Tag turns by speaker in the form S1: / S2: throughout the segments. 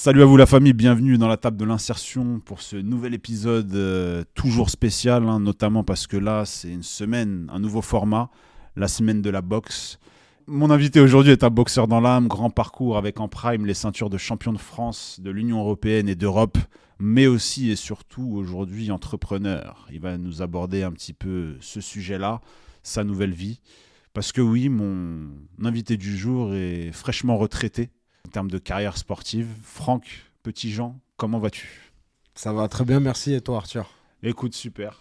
S1: Salut à vous la famille, bienvenue dans la table de l'insertion pour ce nouvel épisode toujours spécial, hein, notamment parce que là c'est une semaine, un nouveau format, la semaine de la boxe. Mon invité aujourd'hui est un boxeur dans l'âme, grand parcours avec en prime les ceintures de champion de France, de l'Union européenne et d'Europe, mais aussi et surtout aujourd'hui entrepreneur. Il va nous aborder un petit peu ce sujet-là, sa nouvelle vie, parce que oui, mon invité du jour est fraîchement retraité en termes de carrière sportive. Franck Petitjean, comment vas-tu ?
S2: Ça va très bien, merci. Et toi, Arthur ?
S1: Écoute, super.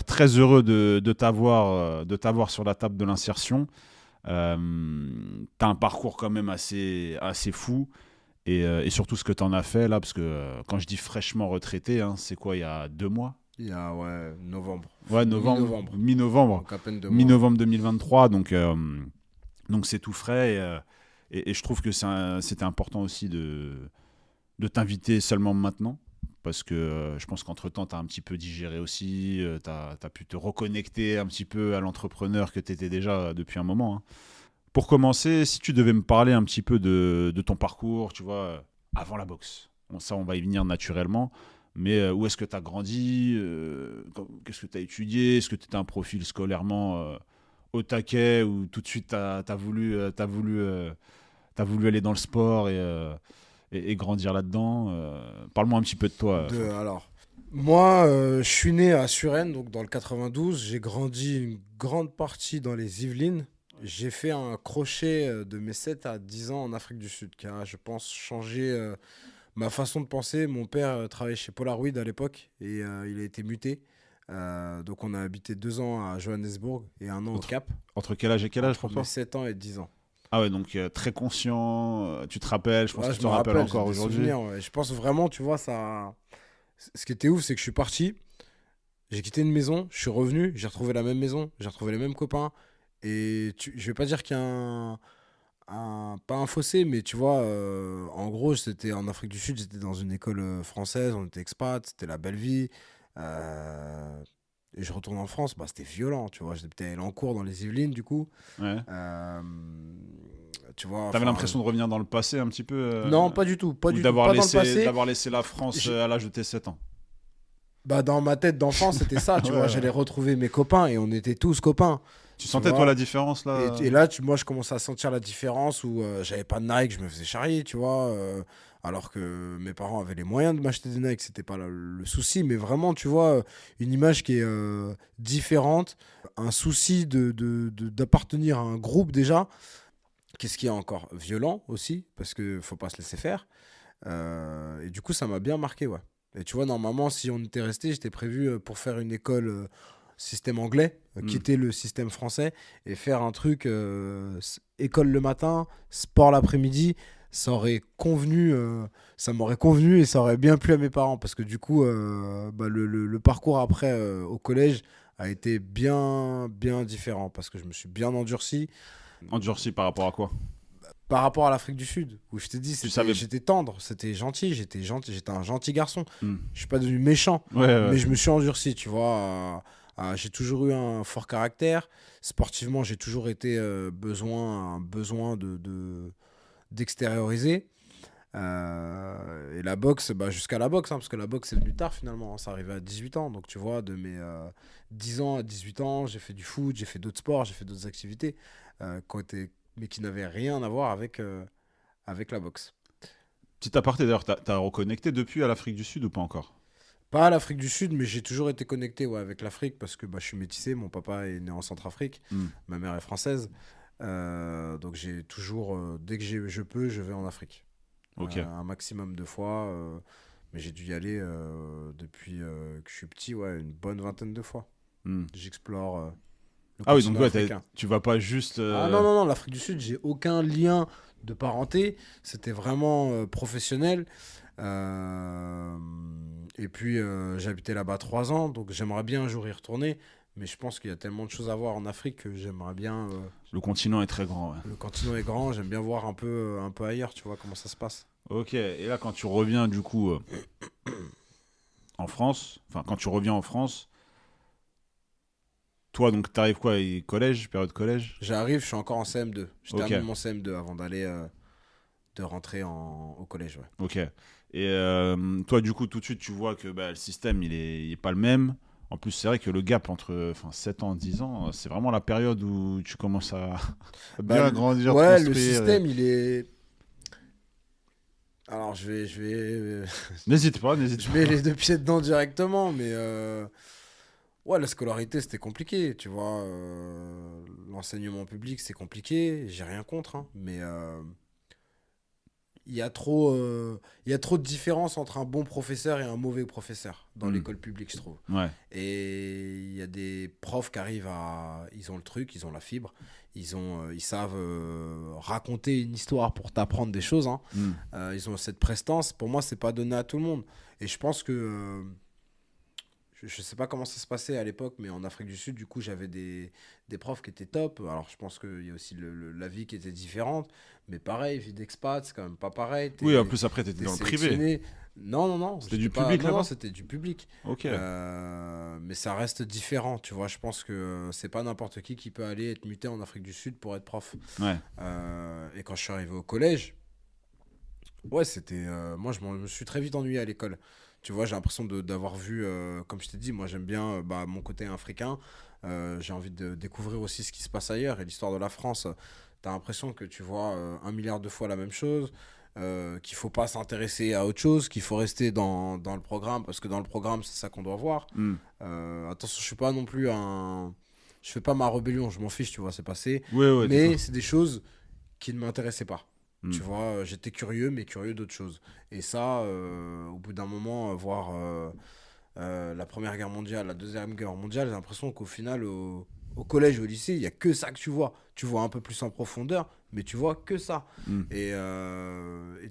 S1: Très heureux de t'avoir sur la table de l'insertion. T'as un parcours quand même assez fou. Et surtout ce que t'en as fait là, parce que quand je dis fraîchement retraité, hein, c'est quoi, il y a 2 mois ?
S2: Il y a novembre.
S1: Ouais, mi-novembre.
S2: Donc à peine 2 mois.
S1: Mi-novembre 2023, donc c'est tout frais. Et je trouve que c'était important aussi de t'inviter seulement maintenant. Parce que je pense qu'entre-temps, tu as un petit peu digéré aussi, tu as pu te reconnecter un petit peu à l'entrepreneur que tu étais déjà depuis un moment. Hein. Pour commencer, si tu devais me parler un petit peu de ton parcours, tu vois, avant la boxe. Bon, ça, on va y venir naturellement. Mais où est-ce que tu as grandi qu'est-ce que tu as étudié ? Est-ce que tu étais un profil scolairement au taquet ou tout de suite tu as voulu aller dans le sport et grandir là-dedans. Parle-moi un petit peu de toi.
S2: Alors, moi, je suis né à Suresnes, donc dans le 92. J'ai grandi une grande partie dans les Yvelines. J'ai fait un crochet de mes 7 à 10 ans en Afrique du Sud, qui a, je pense, changé ma façon de penser. Mon père travaillait chez Polaroid à l'époque et il a été muté. Donc on a habité 2 ans à Johannesburg et 1 an au Cap.
S1: Entre quel âge et quel âge pour
S2: Entre
S1: toi ?
S2: mes 7 ans et 10 ans.
S1: Ah ouais, donc très conscient, tu te rappelles, je pense que tu
S2: Je
S1: te
S2: me
S1: rappelles
S2: rappelle,
S1: encore
S2: j'ai des
S1: aujourd'hui.
S2: souvenirs, ouais. Je pense vraiment, tu vois, ça. Ce qui était ouf, c'est que je suis parti, j'ai quitté une maison, je suis revenu, j'ai retrouvé la même maison, j'ai retrouvé les mêmes copains. Et je vais pas dire qu'il y a pas un fossé, mais tu vois, en gros, c'était en Afrique du Sud, j'étais dans une école française, on était expat, c'était la belle vie. Euh, et je retourne en France, bah, c'était violent, tu vois. J'étais peut-être allé en cours dans les Yvelines, du coup.
S1: Ouais.
S2: Tu vois,
S1: T'avais l'impression de revenir dans le passé un petit peu
S2: non, pas du tout, pas
S1: ou
S2: du tout, pas dans le passé.
S1: d'avoir laissé la France à l'âge de tes 7 ans.
S2: Bah, dans ma tête d'enfant, c'était ça, tu
S1: Ouais,
S2: vois.
S1: ouais.
S2: J'allais retrouver mes copains et on était tous copains.
S1: Tu sentais
S2: vois.
S1: toi la différence là
S2: Et là, moi, je commençais à sentir la différence où j'avais pas de Nike, je me faisais charrier, tu vois. Alors que mes parents avaient les moyens de m'acheter des Nike, c'était pas le souci. Mais vraiment, tu vois, une image qui est différente, un souci d'appartenir à un groupe déjà. Qu'est-ce qui est encore violent aussi, parce qu'il faut pas se laisser faire. Et du coup, ça m'a bien marqué, ouais. Et tu vois, normalement, si on était resté, j'étais prévu pour faire une école système anglais, quitter le système français et faire un truc école le matin, sport l'après-midi. Ça m'aurait convenu et ça aurait bien plu à mes parents parce que du coup, le parcours après au collège a été bien, bien différent parce que je me suis bien endurci.
S1: Endurci par rapport à quoi ?
S2: Par rapport à l'Afrique du Sud, où je t'ai dit,
S1: savais-
S2: j'étais tendre, j'étais un gentil garçon.
S1: Hmm.
S2: Je suis pas devenu méchant,
S1: Ouais.
S2: mais je me suis endurci, tu vois. J'ai toujours eu un fort caractère. Sportivement, j'ai toujours été un besoin d'extérioriser. Et la boxe, jusqu'à la boxe, hein, parce que la boxe, c'est venu tard finalement. Hein, ça arrivait à 18 ans. Donc, tu vois, de mes 10 ans à 18 ans, j'ai fait du foot, j'ai fait d'autres sports, j'ai fait d'autres activités mais qui n'avaient rien à voir avec la boxe.
S1: Petit aparté d'ailleurs, t'as reconnecté depuis à l'Afrique du Sud ou pas encore ?
S2: Pas à l'Afrique du Sud, mais j'ai toujours été connecté avec l'Afrique parce que je suis métissé. Mon papa est né en Centrafrique, ma mère est française. Donc j'ai toujours, dès que je peux, je vais en Afrique.
S1: Ok.
S2: Un maximum de fois. Mais j'ai dû y aller depuis que je suis petit, une bonne vingtaine de fois. J'explore le
S1: Ah oui, donc
S2: continent africain.
S1: tu vas pas juste.
S2: Ah non, l'Afrique du Sud, j'ai aucun lien de parenté. C'était vraiment professionnel. Et puis, j'habitais là-bas 3 ans, donc j'aimerais bien un jour y retourner. Mais je pense qu'il y a tellement de choses à voir en Afrique que j'aimerais bien.
S1: Le continent est très grand. Ouais.
S2: Le continent est grand, j'aime bien voir un peu ailleurs, tu vois, comment ça se passe.
S1: Ok, et là, quand tu reviens du coup en France, enfin, quand tu reviens en France, toi, donc, t'arrives quoi, collège, période collège ?
S2: J'arrive, je suis encore en CM2. Je
S1: Ok.
S2: termine mon CM2 avant d'aller de rentrer au collège. Ouais.
S1: Ok. Et toi, du coup, tout de suite, tu vois que le système, il est pas le même. En plus, c'est vrai que le gap entre 7 ans et 10 ans, c'est vraiment la période où tu commences à à
S2: Bah,
S1: bien grandir, te
S2: ouais, le
S1: construire.
S2: système, il est. Alors,
S1: N'hésite pas, n'hésite
S2: je mets
S1: pas.
S2: les deux pieds dedans directement, mais ouais, la scolarité, c'était compliqué, tu vois. L'enseignement public, c'est compliqué. J'ai rien contre, hein, mais il y a trop de différence entre un bon professeur et un mauvais professeur dans
S1: Hmm.
S2: l'école publique, je trouve.
S1: Ouais.
S2: Et il y a des profs qui arrivent à. Ils ont le truc, ils ont la fibre, ils savent raconter une histoire pour t'apprendre des choses, hein.
S1: Hmm.
S2: Ils ont cette prestance. Pour moi, c'est pas donné à tout le monde. Et je pense que. Je sais pas comment ça se passait à l'époque, mais en Afrique du Sud, du coup, j'avais des profs qui étaient top. Alors, je pense qu'il y a aussi la vie qui était différente. Mais pareil, vie d'expat, c'est quand même pas pareil.
S1: Oui, en plus, après, t'étais
S2: T'es
S1: dans le privé.
S2: sélectionné. Non, non, non.
S1: C'était
S2: J'étais
S1: du
S2: pas...
S1: public
S2: Non, non,
S1: là-bas?
S2: c'était du public.
S1: Ok.
S2: Mais ça reste différent, tu vois. Je pense que c'est pas n'importe qui peut aller être muté en Afrique du Sud pour être prof.
S1: Ouais.
S2: Et quand je suis arrivé au collège, ouais, c'était. Moi, me suis très vite ennuyé à l'école. Tu vois, j'ai l'impression d'avoir vu, comme je t'ai dit, moi j'aime bien mon côté africain. J'ai envie de découvrir aussi ce qui se passe ailleurs. Et l'histoire de la France, t'as l'impression que tu vois 1 milliard de fois la même chose, qu'il faut pas s'intéresser à autre chose, qu'il faut rester dans le programme, parce que dans le programme, c'est ça qu'on doit voir.
S1: Hmm.
S2: Attention, je suis pas non plus un. Je fais pas ma rébellion, je m'en fiche, tu vois, c'est passé.
S1: Ouais, ouais,
S2: Mais
S1: d'accord.
S2: c'est des choses qui ne m'intéressaient pas.
S1: Hmm.
S2: Tu vois, j'étais curieux, mais curieux d'autres choses. Et ça, au bout d'un moment, voir la Première Guerre mondiale, la Deuxième Guerre mondiale, j'ai l'impression qu'au final, au collège, au lycée, il n'y a que ça que tu vois. Tu vois un peu plus en profondeur, mais tu vois que ça.
S1: Hmm.
S2: Et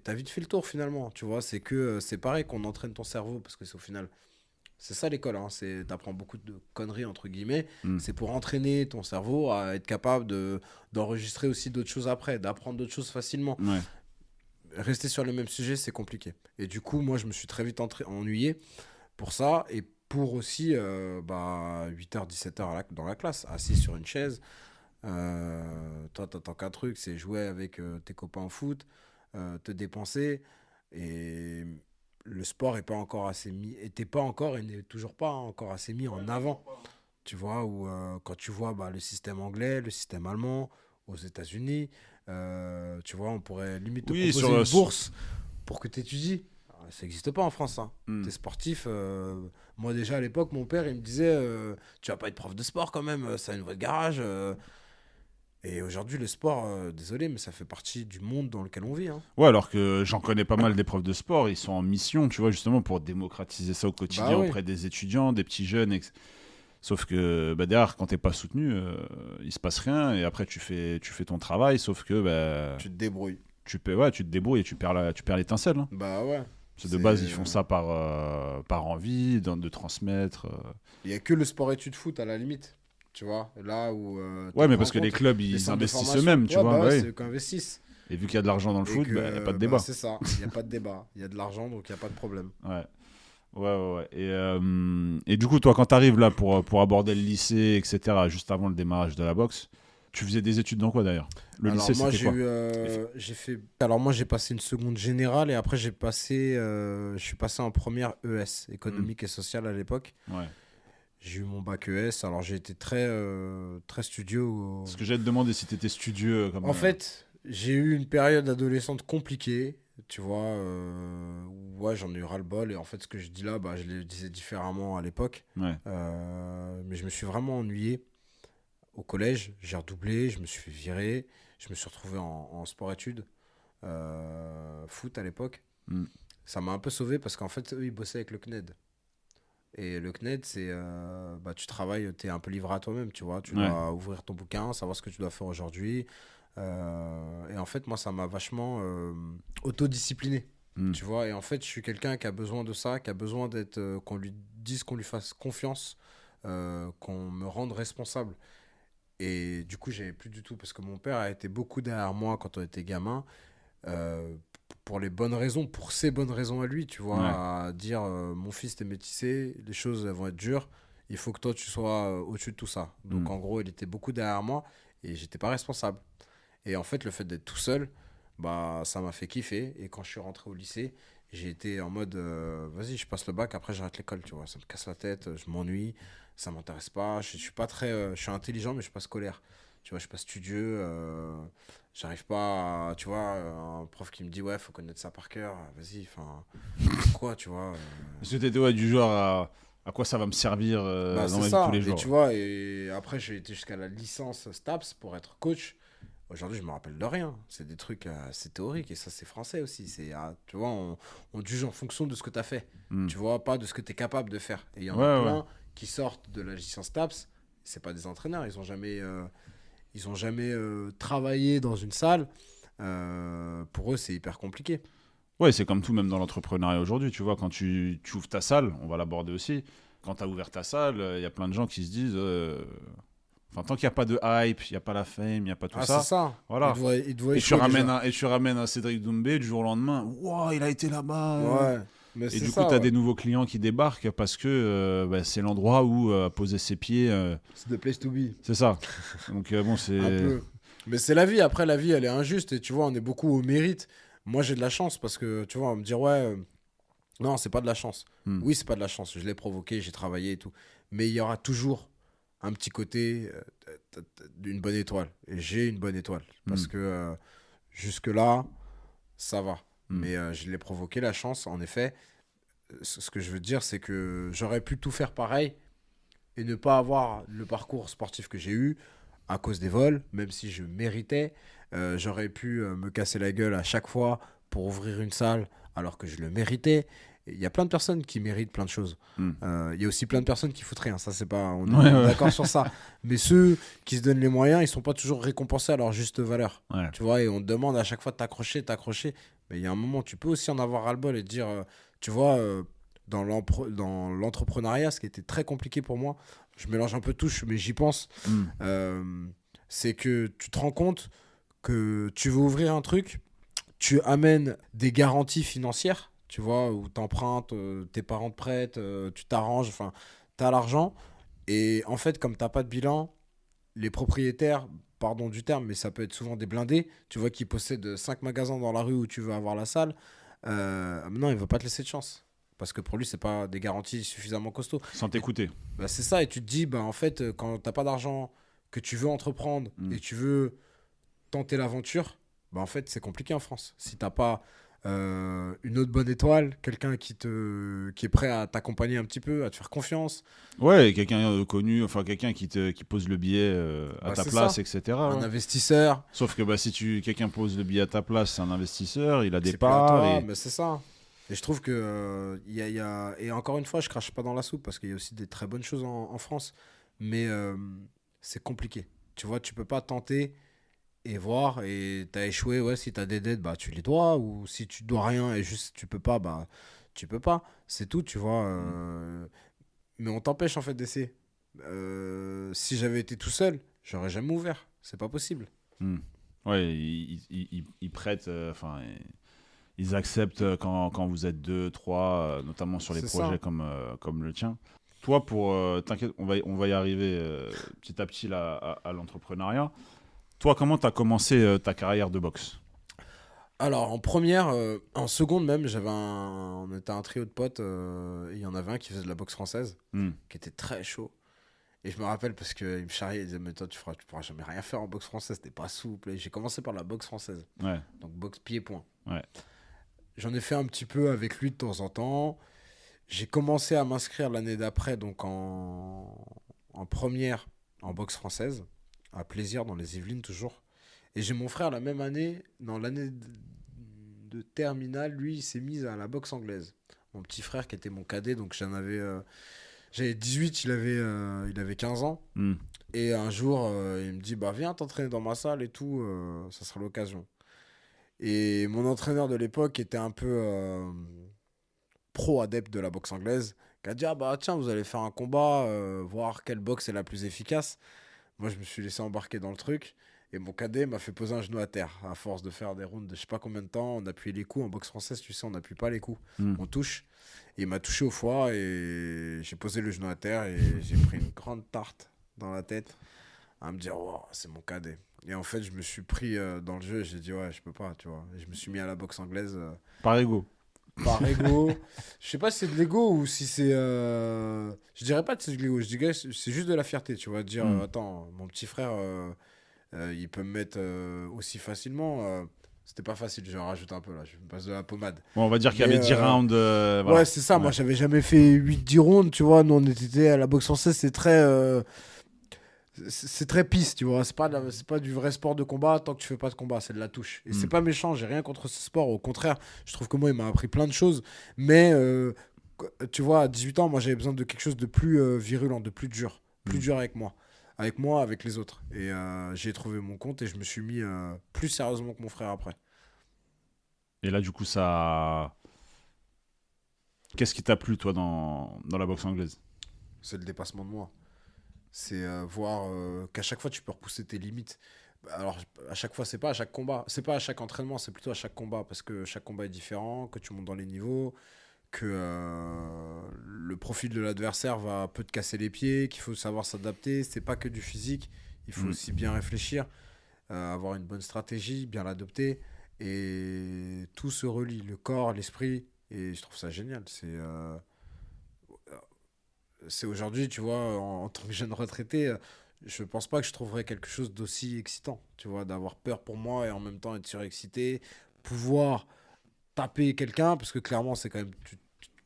S2: t'as vite fait le tour finalement. Tu vois, c'est pareil qu'on entraîne ton cerveau, parce que c'est au final, c'est ça l'école, hein. T'apprends beaucoup de conneries, entre guillemets.
S1: Hmm.
S2: C'est pour entraîner ton cerveau à être capable d'enregistrer aussi d'autres choses après, d'apprendre d'autres choses facilement.
S1: Ouais.
S2: Rester sur le même sujet, c'est compliqué. Et du coup, moi, je me suis très vite ennuyé pour ça et pour aussi 8h, 17h dans la classe, assis sur une chaise. Toi, t'attends qu'un truc, c'est jouer avec tes copains au foot, te dépenser. Et le sport est pas encore assez mis, était pas encore et n'est toujours pas encore assez mis en avant. Tu vois, ou quand tu vois le système anglais, le système allemand aux États-Unis, tu vois, on pourrait limite te
S1: Oui,
S2: proposer une bourse pour que tu étudies. Ça n'existe pas en France, hein.
S1: Hmm.
S2: T'es sportif. Moi, déjà à l'époque, mon père, il me disait tu vas pas être prof de sport quand même, ça a une voie de garage. Et aujourd'hui, le sport, désolé, mais ça fait partie du monde dans lequel on vit, hein.
S1: Ouais, alors que j'en connais pas mal des profs de sport, ils sont en mission, tu vois, justement pour démocratiser ça au quotidien
S2: Bah oui.
S1: auprès des étudiants, des petits jeunes. Sauf que derrière, quand t'es pas soutenu, il se passe rien et après tu fais ton travail, sauf que
S2: Tu te débrouilles.
S1: tu te débrouilles et tu perds l'étincelle, hein.
S2: Bah ouais.
S1: Parce que de base, ils font ça par envie de transmettre.
S2: Il y a que le sport-études foot à la limite. Tu vois, là où.
S1: Ouais, mais parce que les clubs,
S2: les
S1: ils
S2: centres de
S1: investissent
S2: formation.
S1: eux-mêmes, tu
S2: Ouais,
S1: vois.
S2: bah
S1: Bah
S2: ouais,
S1: oui.
S2: c'est eux qui investissent.
S1: Et vu qu'il y a de l'argent dans le
S2: Et
S1: foot, il
S2: que,
S1: n'y a pas de débat.
S2: c'est ça, il n'y a pas de débat. Il y a de l'argent, donc il n'y a pas de problème.
S1: Ouais. Ouais, ouais, ouais. Et du coup, toi, quand tu arrives là pour aborder le lycée, etc., juste avant le démarrage de la boxe, tu faisais des études dans quoi d'ailleurs? Le
S2: Alors
S1: lycée,
S2: moi,
S1: c'était quoi?
S2: j'ai fait. Alors moi, j'ai passé une seconde générale et après, je suis passé en première ES, économique et sociale à l'époque.
S1: Ouais.
S2: J'ai eu mon bac ES, alors j'ai été très studieux.
S1: Parce que j'allais te demander si tu étais studieux.
S2: En fait, j'ai eu une période adolescente compliquée, tu vois, où ouais, j'en ai eu ras-le-bol. Et en fait, ce que je dis là, je le disais différemment à l'époque.
S1: Ouais.
S2: Mais je me suis vraiment ennuyé au collège. J'ai redoublé, je me suis fait virer. Je me suis retrouvé en sport-études, foot à l'époque.
S1: Mm.
S2: Ça m'a un peu sauvé parce qu'en fait, eux, ils bossaient avec le CNED. Et le CNED, c'est tu travailles, tu es un peu livré à toi-même, tu vois. Tu
S1: Ouais.
S2: dois ouvrir ton bouquin, savoir ce que tu dois faire aujourd'hui. Et en fait, moi, ça m'a vachement autodiscipliné,
S1: Mm.
S2: tu vois. Et en fait, je suis quelqu'un qui a besoin de ça, qui a besoin d'être, qu'on lui dise, qu'on lui fasse confiance, qu'on me rende responsable. Et du coup, j'avais plus du tout, parce que mon père a été beaucoup derrière moi quand on était gamin, euh, pour les bonnes raisons, pour ses bonnes raisons à lui, tu vois,
S1: Ouais.
S2: à dire mon fils t'es métissé, les choses elles vont être dures, il faut que toi tu sois au-dessus de tout ça. Donc
S1: Mm.
S2: en gros, il était beaucoup derrière moi et j'étais pas responsable. Et en fait, le fait d'être tout seul, bah, ça m'a fait kiffer. Et quand je suis rentré au lycée, j'ai été en mode, vas-y, je passe le bac, après j'arrête l'école, tu vois. Ça me casse la tête, je m'ennuie, ça m'intéresse pas. Je suis pas très, je suis intelligent, mais je suis pas scolaire. Tu vois, je suis pas studieux. J'arrive pas à, tu vois, un prof qui me dit, ouais, faut connaître ça par cœur. Vas-y, enfin, pourquoi, tu vois.
S1: Est-ce que t'étais du genre à quoi ça va me servir
S2: Bah,
S1: dans
S2: c'est
S1: ma vie de tous
S2: ça.
S1: les
S2: Et
S1: jours?
S2: tu vois, et après, j'ai été jusqu'à la licence STAPS pour être coach. Aujourd'hui, je me rappelle de rien. C'est des trucs assez théoriques et ça, c'est français aussi. Tu vois, on te juge en fonction de ce que tu as fait.
S1: Hmm.
S2: Tu vois, pas de ce que tu es capable de faire. Et il y en
S1: Ouais,
S2: a
S1: ouais.
S2: plein qui sortent de la licence TAPS. C'est pas des entraîneurs. Ils ont jamais travaillé dans une salle. Pour eux, c'est hyper compliqué.
S1: Ouais, c'est comme tout, même dans l'entrepreneuriat aujourd'hui. Tu vois, quand tu ouvres ta salle, on va l'aborder aussi. Quand tu as ouvert ta salle, il y a plein de gens qui se disent enfin, tant qu'il n'y a pas de hype, il n'y a pas la fame, il n'y a pas tout
S2: Ah, c'est
S1: ça,
S2: ça.
S1: voilà.
S2: Ils te voient
S1: Et
S2: échouer déjà.
S1: tu ramènes un Cédric Doumbé du jour au lendemain. Wow, il a été là-bas.
S2: Ouais. Mais
S1: Et
S2: c'est
S1: du coup,
S2: ça,
S1: tu as
S2: ouais.
S1: des nouveaux clients qui débarquent parce que bah, c'est l'endroit où poser ses pieds.
S2: C'est the place to be.
S1: C'est ça. Donc, bon,
S2: Un
S1: c'est.
S2: peu. Mais c'est la vie. Après, la vie, elle est injuste. Et tu vois, on est beaucoup au mérite. Moi, j'ai de la chance parce que, tu vois, on va me dire, ouais, non, c'est pas de la chance.
S1: Hmm.
S2: Oui, c'est pas de la chance. Je l'ai provoqué, j'ai travaillé et tout. Mais il y aura toujours un petit côté d'une bonne étoile. Et j'ai une bonne étoile. Parce
S1: Hmm.
S2: que jusque-là, ça va.
S1: Hmm.
S2: Mais je l'ai provoqué, la chance. En effet, ce que je veux dire, c'est que j'aurais pu tout faire pareil et ne pas avoir le parcours sportif que j'ai eu à cause des vols, même si je méritais. J'aurais pu me casser la gueule à chaque fois pour ouvrir une salle alors que je le méritais. Il y a plein de personnes qui méritent plein de choses.
S1: Hmm.
S2: Il y a aussi plein de personnes qui foutent rien. Ça, c'est pas. On
S1: Ouais,
S2: est
S1: ouais.
S2: d'accord sur ça. Mais ceux qui se donnent les moyens, ils sont pas toujours récompensés à leur juste valeur.
S1: Ouais.
S2: Tu vois, et on te demande à chaque fois de t'accrocher, t'accrocher. Mais il y a un moment, tu peux aussi en avoir ras-le-bol et te dire, tu vois, dans l'entrepreneuriat, ce qui était très compliqué pour moi, je mélange un peu tout, mais j'y pense,
S1: Hmm.
S2: c'est que tu te rends compte que tu veux ouvrir un truc, tu amènes des garanties financières, tu vois, où tu empruntes, tes parents te prêtent, tu t'arranges, enfin, tu as l'argent. Et en fait, comme tu n'as pas de bilan, les propriétaires, pardon du terme, mais ça peut être souvent des blindés, tu vois, qui possèdent 5 magasins dans la rue où tu veux avoir la salle, non, il ne veut pas te laisser de chance. Parce que pour lui, c'est pas des garanties suffisamment costauds.
S1: Sans
S2: Et
S1: t'écouter.
S2: bah, c'est ça, et tu te dis, bah, en fait, quand t'as pas d'argent, que tu veux entreprendre
S1: Hmm.
S2: et tu veux tenter l'aventure, bah, en fait, c'est compliqué en France. Si t'as pas une autre bonne étoile, quelqu'un qui est prêt à t'accompagner un petit peu, à te faire confiance,
S1: Ouais, quelqu'un connu, enfin quelqu'un qui pose le billet à
S2: bah,
S1: ta
S2: c'est
S1: place,
S2: ça.
S1: etc.
S2: Un
S1: Ouais.
S2: investisseur,
S1: Sauf que bah, si quelqu'un pose le billet à ta place, c'est un investisseur, il a des
S2: c'est plus à
S1: parts
S2: toi,
S1: et
S2: mais c'est ça. Et je trouve que, et encore une fois, je crache pas dans la soupe parce qu'il y a aussi des très bonnes choses en France, mais c'est compliqué. Tu vois, tu peux pas tenter et voir et t'as échoué. Ouais, si t'as des dettes, bah tu les dois, ou si tu dois rien et juste tu peux pas, bah tu peux pas. C'est tout, tu vois. Mais on t'empêche en fait d'essayer. Si j'avais été tout seul, j'aurais jamais ouvert. C'est pas possible.
S1: Hmm. Ouais, ils prêtent, enfin, ils acceptent quand vous êtes deux, trois, notamment sur les
S2: C'est
S1: projets
S2: ça.
S1: comme le tien. Toi, t'inquiète, on va y arriver petit à petit là, à l'entrepreneuriat. Toi, comment tu as commencé ta carrière de boxe?
S2: Alors, en première, en seconde même, on était un trio de potes. Il y en avait un qui faisait de la boxe française,
S1: Hmm.
S2: qui était très chaud. Et je me rappelle parce qu'il me charriait, il disait, mais toi, tu pourras jamais rien faire en boxe française, t'es pas souple. Et j'ai commencé par la boxe française,
S1: Ouais,
S2: donc boxe pied-point.
S1: ouais.
S2: J'en ai fait un petit peu avec lui de temps en temps. J'ai commencé à m'inscrire l'année d'après, donc en première en boxe française, à Plaisir dans les Yvelines toujours. Et j'ai mon frère la même année, dans l'année de terminale, lui il s'est mis à la boxe anglaise. Mon petit frère qui était mon cadet, donc j'avais 18, il avait 15 ans.
S1: Hmm.
S2: Et un jour, il me dit, bah viens t'entraîner dans ma salle et tout, ça sera l'occasion. Et mon entraîneur de l'époque était un peu pro-adepte de la boxe anglaise, qui a dit, ah bah tiens, vous allez faire un combat, voir quelle boxe est la plus efficace. Moi, je me suis laissé embarquer dans le truc. Et mon cadet m'a fait poser un genou à terre. À force de faire des rounds de je sais pas combien de temps, on appuyait les coups. En boxe française, tu sais, on n'appuie pas les coups.
S1: Hmm.
S2: On touche. Et il m'a touché au foie et j'ai posé le genou à terre et j'ai pris une grande tarte dans la tête. à me dire, oh, c'est mon cadet. Et en fait, je me suis pris dans le jeu et j'ai dit, ouais, je peux pas, tu vois. Et je me suis mis à la boxe anglaise
S1: Par ego.
S2: par ego. Je sais pas si c'est de l'ego ou si c'est. Je dirais pas que c'est de l'ego, je dirais que c'est juste de la fierté, tu vois. De dire,
S1: Hmm.
S2: attends, mon petit frère, il peut me mettre aussi facilement. C'était pas facile, je rajoute un peu là, je me passe de la pommade.
S1: Bon, on va dire qu'il y
S2: Mais
S1: avait 10 rounds.
S2: ouais,
S1: Voilà.
S2: c'est ça, moi
S1: Ouais.
S2: j'avais jamais fait 8 10 rounds, tu vois. Nous on était à la boxe française, c'est très. C'est très pisse, tu vois. C'est pas du vrai sport de combat tant que tu fais pas de combat, c'est de la touche. Et c'est
S1: Hmm.
S2: pas méchant, j'ai rien contre ce sport. Au contraire, je trouve que moi, il m'a appris plein de choses. Mais tu vois, à 18 ans, moi, j'avais besoin de quelque chose de plus virulent, de plus dur. Plus
S1: Hmm.
S2: dur avec moi. Avec moi, avec les autres. Et j'ai trouvé mon compte et je me suis mis plus sérieusement que mon frère après.
S1: Et là, du coup, ça. Qu'est-ce qui t'a plu, toi, dans la boxe anglaise?
S2: C'est le dépassement de moi. C'est voir qu'à chaque fois, tu peux repousser tes limites. Alors, à chaque fois, c'est pas à chaque combat, c'est pas à chaque entraînement, c'est plutôt à chaque combat parce que chaque combat est différent, que tu montes dans les niveaux, que le profil de l'adversaire va peut te casser les pieds, qu'il faut savoir s'adapter. C'est pas que du physique, il faut
S1: Hmm.
S2: aussi bien réfléchir, avoir une bonne stratégie, bien l'adopter. Et tout se relie, le corps, l'esprit. Et je trouve ça génial. C'est aujourd'hui, tu vois, en tant que jeune retraité, je pense pas que je trouverais quelque chose d'aussi excitant, tu vois, d'avoir peur pour moi et en même temps être surexcité, pouvoir taper quelqu'un, parce que clairement, c'est quand même,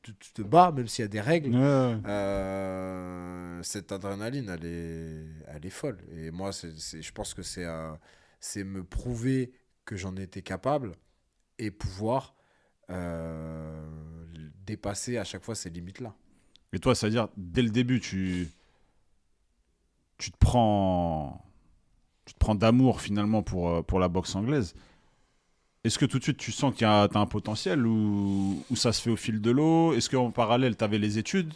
S2: tu te bats, même s'il y a des règles.
S1: Ouais, ouais.
S2: Cette adrénaline, elle est folle. Et moi, je pense que c'est me prouver que j'en étais capable et pouvoir euh, dépasser à chaque fois ces limites-là.
S1: Et toi, c'est-à-dire, dès le début, tu te prends. Tu te prends d'amour finalement pour la boxe anglaise. Est-ce que tout de suite tu sens qu'il y a t'as un potentiel ou ça se fait au fil de l'eau? Est-ce qu'en parallèle tu avais les études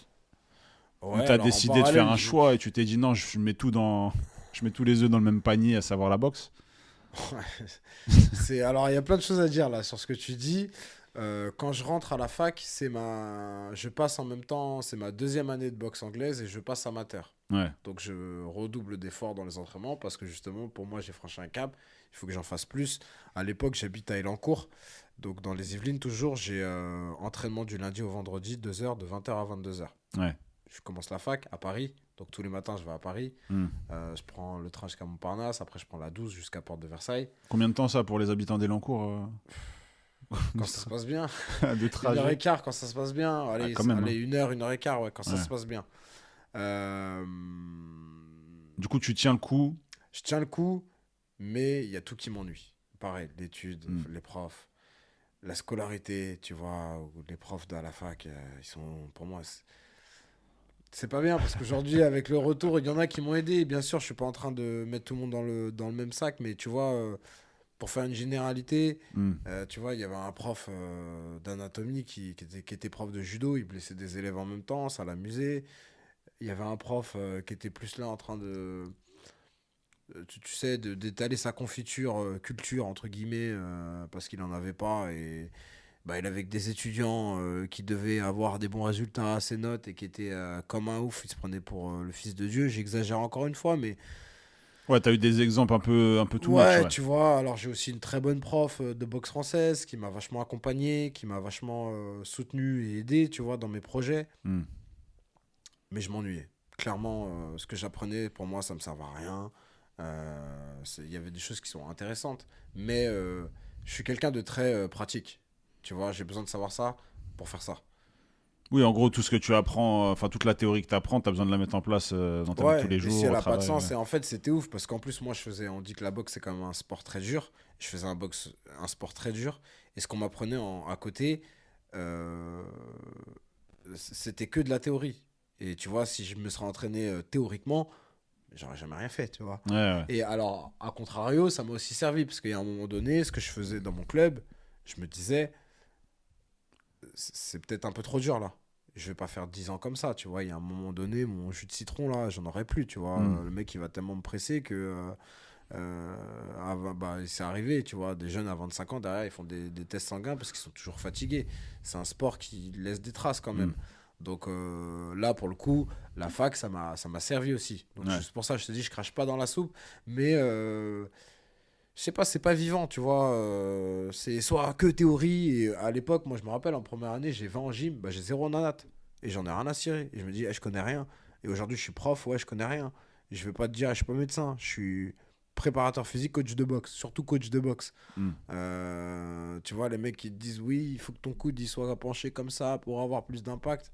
S1: ou
S2: Ouais,
S1: tu as
S2: alors en
S1: décidé de faire
S2: parallèle,
S1: un choix et tu t'es dit non, je mets tous les œufs dans le même panier, à savoir la boxe?
S2: Alors il y a plein de choses à dire là sur ce que tu dis. Quand je rentre à la fac, je passe en même temps, c'est ma deuxième année de boxe anglaise et je passe amateur.
S1: Ouais,
S2: Donc je redouble d'efforts dans les entraînements parce que justement pour moi j'ai franchi un cap. Il faut que j'en fasse plus. À l'époque j'habite à Elancourt, donc dans les Yvelines toujours. J'ai entraînement du lundi au vendredi, 2 heures, de 20 h à 22 h.
S1: ouais.
S2: Je commence la fac à Paris, donc tous les matins je vais à Paris.
S1: Hmm.
S2: Je prends le train jusqu'à Montparnasse, après je prends la 12 jusqu'à Porte de Versailles.
S1: Combien de temps ça pour les habitants d'Elancourt
S2: Quand ça se passe bien.
S1: de
S2: Une heure et
S1: trajet?
S2: quart quand ça se passe bien.
S1: Ah,
S2: Allez,
S1: quand même, hein.
S2: allez 1 heure, 1 heure et quart, ouais, quand ça
S1: Ouais.
S2: se passe bien. Euh,
S1: Du coup, tu tiens le coup.
S2: Je tiens le coup, mais il y a tout qui m'ennuie. Pareil, l'étude,
S1: Hmm.
S2: les profs, la scolarité, tu vois, ou les profs de la fac, ils sont, pour moi, c'est pas bien parce qu'aujourd'hui, avec le retour, il y en a qui m'ont aidé. Bien sûr, je suis pas en train de mettre tout le monde dans le même sac, mais tu vois, pour faire une généralité,
S1: Hmm.
S2: tu vois, il y avait un prof d'anatomie qui était prof de judo, il blessait des élèves en même temps, ça l'amusait. Il y avait un prof qui était plus là en train tu sais, d'étaler sa confiture, culture, entre guillemets, parce qu'il en avait pas. Et bah, il avait que des étudiants qui devaient avoir des bons résultats à ses notes et qui étaient comme un ouf, il se prenait pour le fils de Dieu. J'exagère encore une fois, mais
S1: Ouais, t'as eu des exemples un peu too much,
S2: ouais,
S1: ouais.
S2: tu vois, alors j'ai aussi une très bonne prof de boxe française qui m'a vachement accompagné, qui m'a vachement soutenu et aidé, tu vois, dans mes projets.
S1: Hmm.
S2: Mais je m'ennuyais. Clairement, ce que j'apprenais, pour moi, ça me servait à rien. Il y avait des choses qui sont intéressantes, mais je suis quelqu'un de très pratique. Tu vois, j'ai besoin de savoir ça pour faire ça.
S1: Oui, en gros, tout ce que tu apprends, enfin toute la théorie que tu apprends, tu as besoin de la mettre en place dans ta vie de tous
S2: Ouais,
S1: les
S2: et si
S1: jours,
S2: elle
S1: au
S2: a pas de
S1: travail.
S2: sens,
S1: Ouais.
S2: et en fait, c'était ouf, parce qu'en plus, moi, on dit que la boxe, c'est quand même un sport très dur. Je faisais un sport très dur, et ce qu'on m'apprenait à côté, euh, c'était que de la théorie. Et tu vois, si je me serais entraîné théoriquement, j'aurais jamais rien fait, tu vois.
S1: Ouais, ouais.
S2: Et alors, à contrario, ça m'a aussi servi, parce qu'il y a un moment donné, ce que je faisais dans mon club, je me disais, c'est peut-être un peu trop dur là. Je vais pas faire 10 ans comme ça, tu vois. Il y a un moment donné, mon jus de citron là, j'en aurais plus, tu vois.
S1: Hmm.
S2: Le mec, il va tellement me presser que. Bah, c'est arrivé, tu vois. Des jeunes à 25 ans, derrière, ils font des tests sanguins parce qu'ils sont toujours fatigués. C'est un sport qui laisse des traces quand
S1: Hmm.
S2: même. Donc là, pour le coup, la fac, ça m'a servi aussi. Donc
S1: Ouais.
S2: c'est pour ça que je te dis, je crache pas dans la soupe. Mais je sais pas, c'est pas vivant, tu vois. C'est soit que théorie. Et à l'époque, moi, je me rappelle, en première année, j'ai 20 en gym, bah, j'ai 0 en anat. Et j'en ai rien à cirer. Et je me dis, je connais rien. Et aujourd'hui, je suis prof, ouais, je connais rien. Et je vais pas te dire, je suis pas médecin. Je suis préparateur physique, coach de boxe. Surtout coach de boxe.
S1: Hmm.
S2: Tu vois, les mecs qui te disent, oui, il faut que ton coude il soit penché comme ça pour avoir plus d'impact.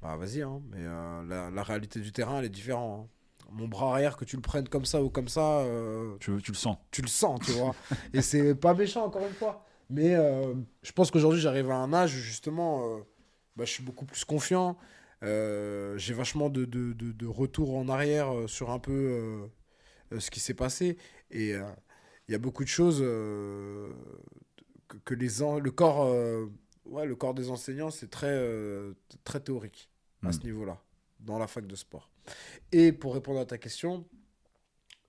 S2: Bah, vas-y, hein. Mais la réalité du terrain, elle est différente, hein. Mon bras arrière, que tu le prennes comme ça ou comme ça,
S1: Tu le sens.
S2: tu le sens, tu vois. Et c'est pas méchant, encore une fois. Mais je pense qu'aujourd'hui, j'arrive à un âge où, justement, bah, je suis beaucoup plus confiant. J'ai vachement de retour en arrière sur un peu ce qui s'est passé. Et il y a beaucoup de choses que le corps, ouais, le corps des enseignants, c'est très théorique à
S1: Hmm.
S2: ce niveau-là, dans la fac de sport. Et pour répondre à ta question,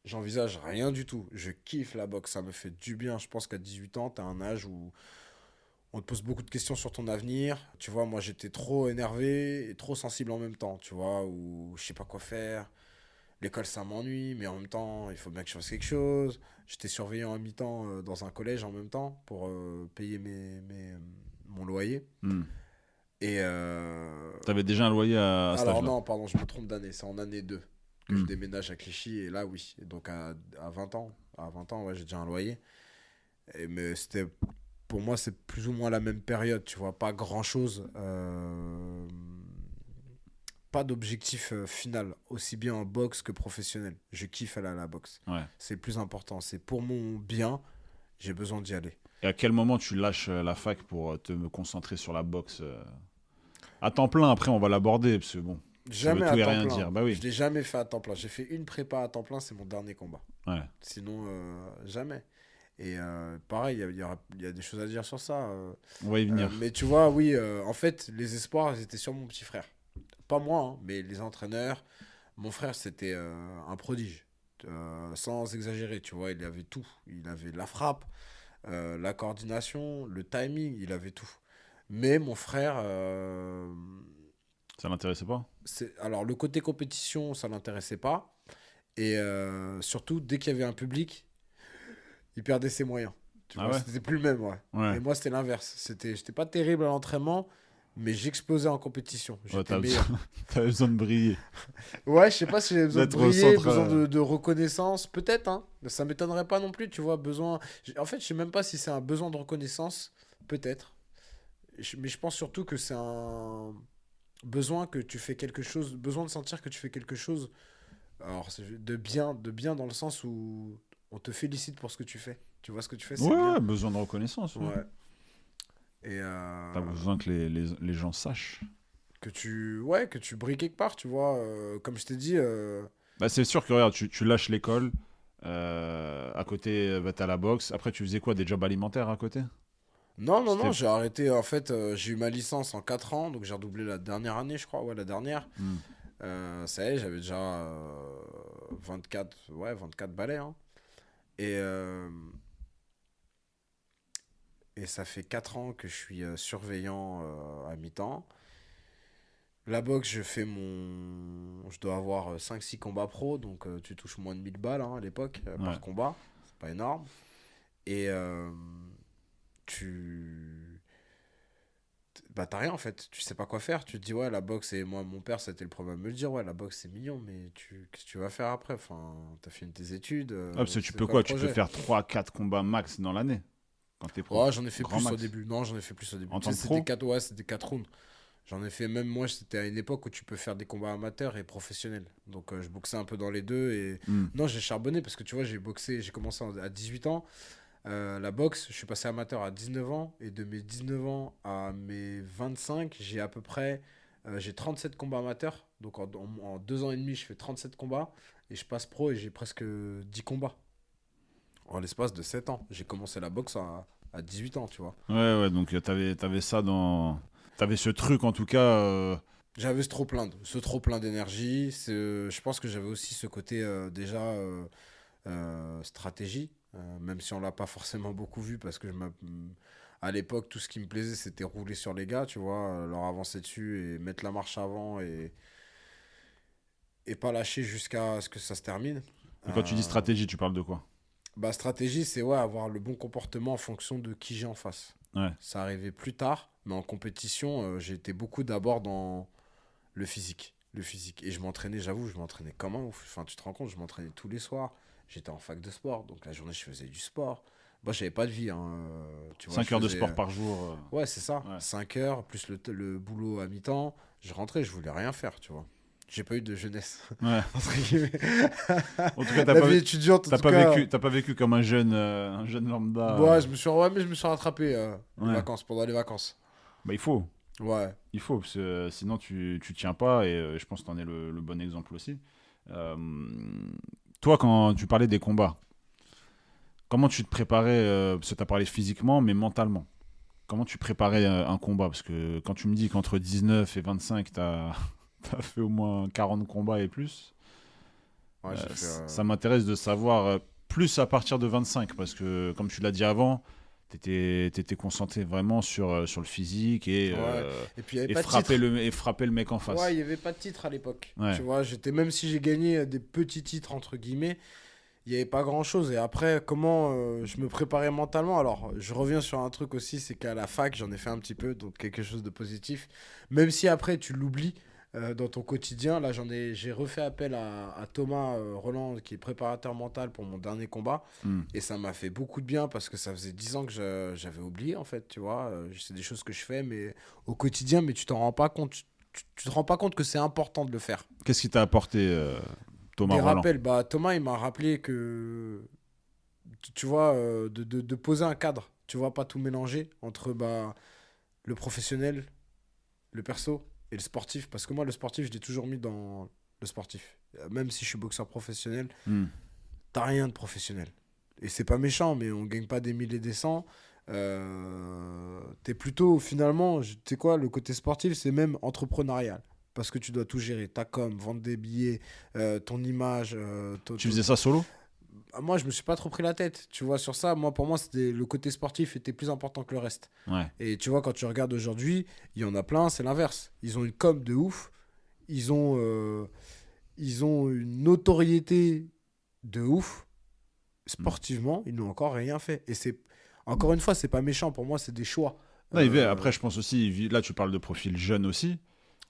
S2: j'envisage rien du tout. Je kiffe la boxe, ça me fait du bien. Je pense qu'à 18 ans, tu as un âge où on te pose beaucoup de questions sur ton avenir. Tu vois, moi j'étais trop énervé et trop sensible en même temps, tu vois, où je sais pas quoi faire. L'école ça m'ennuie, mais en même temps, il faut bien que je fasse quelque chose. J'étais surveillant à mi-temps dans un collège en même temps pour payer mon loyer.
S1: Hmm.
S2: Et
S1: T'avais déjà un loyer à cet
S2: alors
S1: âge-là.
S2: non, pardon, je me trompe d'année, c'est en année 2 que je
S1: Hmm.
S2: déménage à Clichy, et là oui. Et donc à 20 ans, ouais, j'ai déjà un loyer. Mais c'était, pour moi, c'est plus ou moins la même période, tu vois, pas grand-chose. Pas d'objectif final, aussi bien en boxe que professionnel. Je kiffe aller à la boxe.
S1: Ouais.
S2: C'est le plus important, c'est pour mon bien, j'ai besoin d'y aller.
S1: Et à quel moment tu lâches la fac pour te me concentrer sur la boxe à temps plein? Après, on va l'aborder, parce que bon, ça veut
S2: Jamais
S1: tout
S2: à
S1: et
S2: temps
S1: rien
S2: plein.
S1: dire. Bah
S2: Je
S1: oui.
S2: l'ai jamais fait à temps plein. J'ai fait une prépa à temps plein, c'est mon dernier combat.
S1: Ouais.
S2: Sinon, jamais. Et pareil, il y a des choses à dire sur ça.
S1: On va y venir.
S2: Mais tu vois, oui, en fait, les espoirs, ils étaient sur mon petit frère. Pas moi, hein, mais les entraîneurs. Mon frère, c'était un prodige. Sans exagérer, tu vois, il avait tout. Il avait la frappe, la coordination, le timing, il avait tout. Mais mon frère,
S1: Ça l'intéressait pas?
S2: alors le côté compétition, ça l'intéressait pas. Et surtout, dès qu'il y avait un public, il perdait ses moyens. Tu
S1: Ah
S2: vois,
S1: ouais?
S2: c'était plus le même, ouais.
S1: Ouais.
S2: Et moi, c'était l'inverse. J'étais pas terrible à l'entraînement, mais j'explosais en compétition.
S1: Ouais,
S2: J'étais meilleur.
S1: t'avais besoin de briller.
S2: Ouais, je sais pas si j'ai besoin de
S1: D'être au
S2: briller,
S1: centre.
S2: besoin de reconnaissance. Peut-être, hein. Ça m'étonnerait pas non plus, tu vois. En fait, je sais même pas si c'est un besoin de reconnaissance. Peut-être. Mais je pense surtout que c'est un besoin que tu fais quelque chose. Besoin de sentir que tu fais quelque chose. Alors, c'est de bien dans le sens où on te félicite pour ce que tu fais. Tu vois ce que tu fais, c'est
S1: Ouais,
S2: bien.
S1: besoin de reconnaissance. Ouais.
S2: Ouais. Et
S1: T'as besoin que les gens sachent.
S2: ouais, que tu brilles quelque part, tu vois. Comme je t'ai dit,
S1: Bah, c'est sûr que regarde, tu lâches l'école. À côté, bah, t'as la boxe. Après, tu faisais quoi? Des jobs alimentaires à côté?
S2: non, non, non,
S1: C'était.
S2: j'ai arrêté. En fait, j'ai eu ma licence en 4 ans, donc j'ai redoublé la dernière année, je crois. Ouais, la dernière.
S1: Hmm.
S2: Ça y est, j'avais déjà 24, ouais, 24 balais, hein. Et, euh, et ça fait 4 ans que je suis surveillant à mi-temps. La boxe, je dois avoir 5 6 combats pro, donc tu touches moins de 1000 balles hein, à l'époque
S1: Ouais.
S2: par combat. C'est pas énorme. Et tu. Bah, t'as rien en fait. Tu sais pas quoi faire. Tu te dis, ouais, la boxe, et moi, mon père, c'était le premier à me le dire, ouais, la boxe, c'est mignon, mais qu'est-ce que tu vas faire après? Enfin, t'as fini tes études,
S1: Ah, parce que tu
S2: c'est
S1: peux
S2: quoi le
S1: quoi? Tu peux
S2: projet?
S1: faire 3 4 combats max dans l'année quand t'es pro.
S2: Ouais, j'en ai fait
S1: Grand
S2: plus au
S1: max.
S2: début. Non, j'en ai fait plus au début.
S1: En
S2: Tu
S1: tant
S2: sais,
S1: que pro?
S2: c'était 4 rounds. J'en ai fait, même moi, c'était à une époque où tu peux faire des combats amateurs et professionnels. Donc, je boxais un peu dans les deux. Et
S1: Hmm.
S2: non, j'ai charbonné parce que tu vois, j'ai commencé à 18 ans. La boxe, je suis passé amateur à 19 ans. Et de mes 19 ans à mes 25, j'ai 37 combats amateurs. Donc, en 2 ans et demi, je fais 37 combats. Et je passe pro et j'ai presque 10 combats. En l'espace de 7 ans. J'ai commencé la boxe à 18 ans, tu vois.
S1: Ouais, ouais, donc t'avais ça dans. T'avais ce truc en tout cas.
S2: J'avais ce trop plein d'énergie. Je pense que j'avais aussi ce côté déjà stratégie, même si on l'a pas forcément beaucoup vu parce que À l'époque, tout ce qui me plaisait, c'était rouler sur les gars, tu vois, leur avancer dessus et mettre la marche avant et pas lâcher jusqu'à ce que ça se termine.
S1: Et quand tu dis
S2: Euh,
S1: stratégie, tu parles de quoi?
S2: Bah, stratégie, c'est ouais, avoir le bon comportement en fonction de qui j'ai en face.
S1: Ouais.
S2: Ça arrivait plus tard, mais en compétition, j'ai été beaucoup d'abord dans le physique. Le physique. Et je m'entraînais, j'avoue, je m'entraînais comme un ouf. Enfin, tu te rends compte, je m'entraînais tous les soirs. J'étais en fac de sport, donc la journée, je faisais du sport. Moi, j'avais pas de vie, hein. Tu vois,
S1: 5
S2: je
S1: heures de
S2: faisais.
S1: sport par jour.
S2: Ouais, c'est ça.
S1: Ouais.
S2: 5 heures, plus le boulot à mi-temps. Je rentrais, je voulais rien faire, tu vois. J'ai pas eu de jeunesse,
S1: Ouais.
S2: entre guillemets.
S1: En tout cas,
S2: La vie étudiante, en tout cas.
S1: t'as pas vécu comme un jeune lambda.
S2: Ouais, ouais, mais je me suis rattrapé les
S1: Ouais.
S2: vacances, pendant les vacances.
S1: Bah, il faut.
S2: Ouais.
S1: Il faut, parce que sinon tu tiens pas, et je pense que t'en es le bon exemple aussi. Euh, Toi, quand tu parlais des combats, comment tu te préparais, parce que t'as parlé physiquement, mais mentalement. Comment tu préparais un combat? Parce que quand tu me dis qu'entre 19 et 25, t'as fait au moins 40 combats et plus,
S2: Ouais, j'ai fait.
S1: ça m'intéresse de savoir plus à partir de 25, parce que comme tu l'as dit avant, t'étais concentré vraiment sur le physique
S2: Ouais. Et puis, il n'y avait
S1: et
S2: pas de titre.
S1: frapper le mec en face.
S2: Ouais, il n'y avait pas de titre à l'époque.
S1: Ouais.
S2: Tu vois, même si j'ai gagné des petits titres, entre guillemets, il n'y avait pas grand-chose. Et après, comment je me préparais mentalement? Alors, je reviens sur un truc aussi, c'est qu'à la fac, j'en ai fait un petit peu, donc quelque chose de positif. Même si après, tu l'oublies dans ton quotidien. Là, j'ai refait appel à Thomas Roland, qui est préparateur mental pour mon dernier combat.
S1: Hmm.
S2: Et ça m'a fait beaucoup de bien parce que ça faisait 10 ans que j'avais oublié, en fait, tu vois. C'est des choses que je fais mais au quotidien, mais tu t'en rends pas compte. Tu te rends pas compte que c'est important de le faire.
S1: Qu'est-ce qui t'a apporté, Thomas
S2: Des
S1: Roland?
S2: rappels, bah, Thomas, il m'a rappelé que, tu vois, de poser un cadre. Tu vois, pas tout mélanger entre bah, le professionnel, le perso et le sportif. Parce que moi, le sportif, je l'ai toujours mis dans le sportif. Même si je suis boxeur professionnel,
S1: Hmm.
S2: t'as rien de professionnel. Et c'est pas méchant, mais on gagne pas des mille et des cents. T'es plutôt, finalement, tu sais quoi, le côté sportif, c'est même entrepreneurial. Parce que tu dois tout gérer. Ta com, vendre des billets, ton image.
S1: Tu faisais ça solo?
S2: Moi, je me suis pas trop pris la tête. Tu vois, sur ça, moi, pour moi, le côté sportif était plus important que le reste.
S1: Ouais.
S2: Et tu vois, quand tu regardes aujourd'hui, il y en a plein, c'est l'inverse. Ils ont une com de ouf. Ils ont, euh, ils ont une notoriété de ouf. Sportivement, ils n'ont encore rien fait. Et c'est, encore une fois, c'est pas méchant. Pour moi, c'est des choix.
S1: Non, après, je pense aussi, là, tu parles de profil jeune aussi.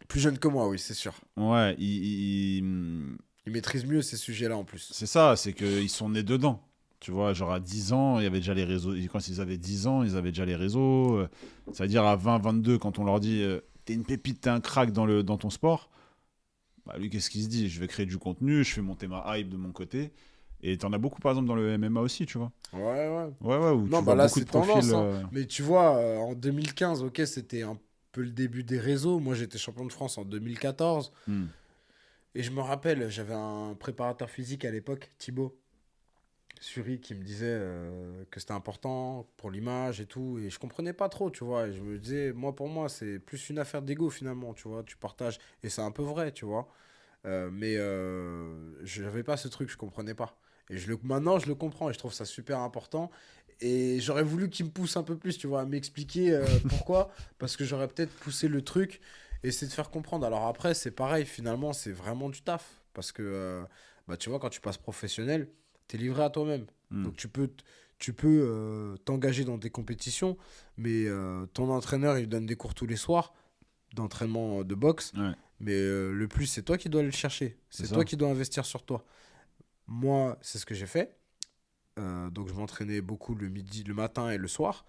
S2: Plus jeune que moi, oui, c'est sûr.
S1: Ouais,
S2: Ils maîtrisent mieux ces sujets-là en plus.
S1: c'est ça, c'est qu'ils sont nés dedans. Tu vois, genre à 10 ans, il y avait déjà les réseaux. Quand ils avaient 10 ans, ils avaient déjà les réseaux. C'est-à-dire à 20, 22, quand on leur dit t'es une pépite, t'es un crack dans ton sport, bah lui, qu'est-ce qu'il se dit? Je vais créer du contenu, je fais monter ma hype de mon côté. Et t'en as beaucoup, par exemple, dans le MMA aussi, tu vois.
S2: Ouais, ouais.
S1: Ouais, ouais, où
S2: Non,
S1: tu
S2: bah
S1: vois
S2: là,
S1: beaucoup de
S2: c'est tendance,
S1: profils.
S2: hein. Mais tu vois, en 2015, ok, c'était un peu le début des réseaux. Moi, j'étais champion de France en 2014.
S1: Hmm.
S2: Et je me rappelle, j'avais un préparateur physique à l'époque, Thibaut Suri, qui me disait que c'était important pour l'image et tout. Et je comprenais pas trop, tu vois. Et je me disais, moi, pour moi, c'est plus une affaire d'ego finalement, tu vois. Tu partages. Et c'est un peu vrai, tu vois. Mais je n'avais pas ce truc, je comprenais pas. Et maintenant, je le comprends et je trouve ça super important. Et j'aurais voulu qu'il me pousse un peu plus, tu vois, à m'expliquer pourquoi. Parce que j'aurais peut-être poussé le truc et essayer de faire comprendre. Alors après, c'est pareil, finalement, c'est vraiment du taf. Parce que, bah, tu vois, quand tu passes professionnel, tu es livré à toi-même.
S1: Hmm.
S2: Donc tu peux t'engager dans des compétitions, mais ton entraîneur, il donne des cours tous les soirs d'entraînement de boxe.
S1: Ouais,
S2: Mais le plus, c'est toi qui dois aller le chercher.
S1: c'est
S2: C'est
S1: ça.
S2: toi qui dois investir sur toi. Moi, c'est ce que j'ai fait. Donc, je m'entraînais beaucoup le midi, le matin et le soir.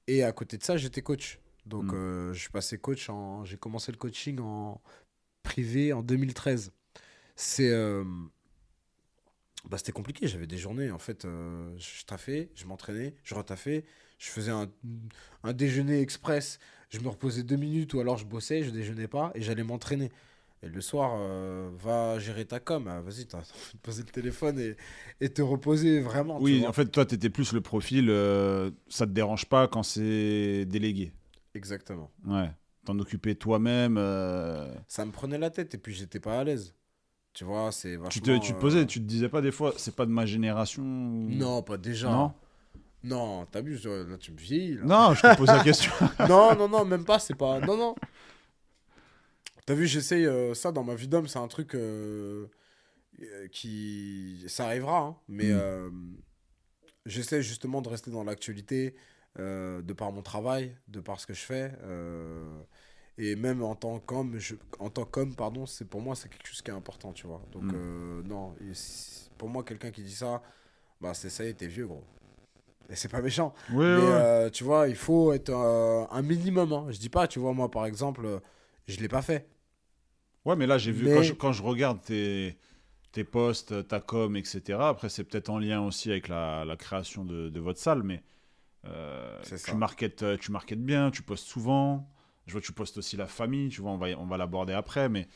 S2: Et à côté de ça, j'étais coach. Donc,
S1: Hmm.
S2: je suis passé coach j'ai commencé le coaching en privé en 2013. C'est, bah, c'était compliqué. J'avais des journées. En fait, je taffais, je m'entraînais, je retaffais. Je faisais un déjeuner express. Je me reposais 2 minutes ou alors je bossais, je déjeunais pas et j'allais m'entraîner. Et le soir, va gérer ta com. Ah, vas-y, t'as envie de poser le téléphone et te reposer vraiment, tu
S1: Oui, en
S2: vois.
S1: fait, toi, t'étais plus le profil, ça te dérange pas quand c'est délégué.
S2: Exactement.
S1: Ouais. T'en occuper toi-même.
S2: Ça me prenait la tête et puis j'étais pas à l'aise. Tu vois, c'est
S1: Tu
S2: vachement.
S1: te posais, tu te disais pas des fois, c'est pas de ma génération
S2: Non, pas déjà.
S1: Non?
S2: Non, t'abuses, là, tu me vieillis, là.
S1: Non, je te pose la question.
S2: Non, non, non, même pas, c'est pas... Non, non. T'as vu, j'essaye ça dans ma vie d'homme, c'est un truc qui... Ça arrivera, hein, mais
S1: Hmm.
S2: j'essaie justement de rester dans l'actualité, de par mon travail, de par ce que je fais. Et même en tant qu'homme, pardon, c'est pour moi c'est quelque chose qui est important, tu vois. Donc
S1: Hmm.
S2: non, pour moi quelqu'un qui dit ça, bah c'est ça y est, t'es vieux gros. Et c'est pas méchant,
S1: Ouais,
S2: mais
S1: ouais.
S2: tu vois, il faut être un minimum. Hein. Je dis pas, tu vois, moi par exemple, je l'ai pas fait,
S1: Ouais, mais là, j'ai vu,
S2: mais
S1: quand je regarde tes posts, ta com, etc., après, c'est peut-être en lien aussi avec la création de votre salle, mais
S2: c'est ça.
S1: tu marketes bien, tu postes souvent. Je vois que tu postes aussi la famille, tu vois, on va l'aborder après, mais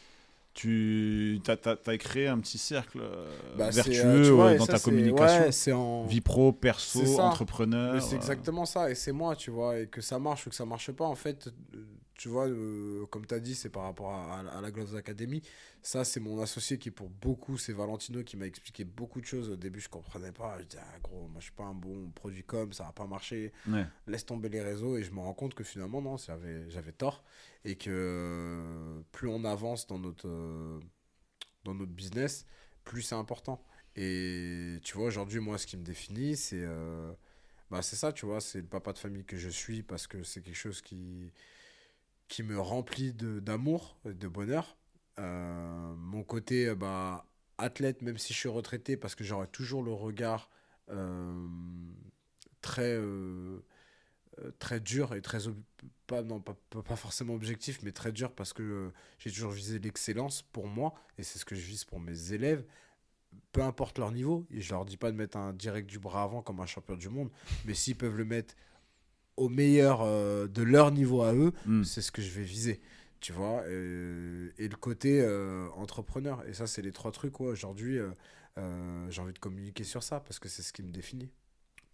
S1: t'as créé un petit cercle
S2: Bah c'est,
S1: vertueux
S2: tu vois, et
S1: dans
S2: ça
S1: ta
S2: c'est, ouais,
S1: communication.
S2: c'est en,
S1: Vie pro,
S2: c'est
S1: perso,
S2: ça. Mais
S1: entrepreneur.
S2: c'est exactement ça, et c'est moi, tu vois, et que ça marche ou que ça marche pas, en fait, tu vois, comme tu as dit, c'est par rapport à la Gloves Academy. Ça, c'est mon associé qui, pour beaucoup, c'est Valentino qui m'a expliqué beaucoup de choses. Au début, je comprenais pas. Je disais, ah, gros, moi, je suis pas un bon produit com, ça va pas marcher.
S1: Ouais.
S2: Laisse tomber les réseaux, et je me rends compte que finalement, non, j'avais tort, et que plus on avance dans notre business, plus c'est important. Et tu vois, aujourd'hui, moi, ce qui me définit, bah, c'est ça, tu vois, c'est le papa de famille que je suis parce que c'est quelque chose qui me remplit d'amour, de bonheur. Mon côté bah, athlète, même si je suis retraité, parce que j'aurai toujours le regard euh, très, très dur et très pas, non, pas forcément objectif, mais très dur parce que j'ai toujours visé l'excellence pour moi et c'est ce que je vise pour mes élèves, peu importe leur niveau. Et je leur dis pas de mettre un direct du bras avant comme un champion du monde, mais s'ils peuvent le mettre au meilleur de leur niveau à eux,
S1: Hmm.
S2: c'est ce que je vais viser. Tu vois, et le côté entrepreneur. Et ça, c'est les trois trucs. Ouais, aujourd'hui, j'ai envie de communiquer sur ça parce que c'est ce qui me définit.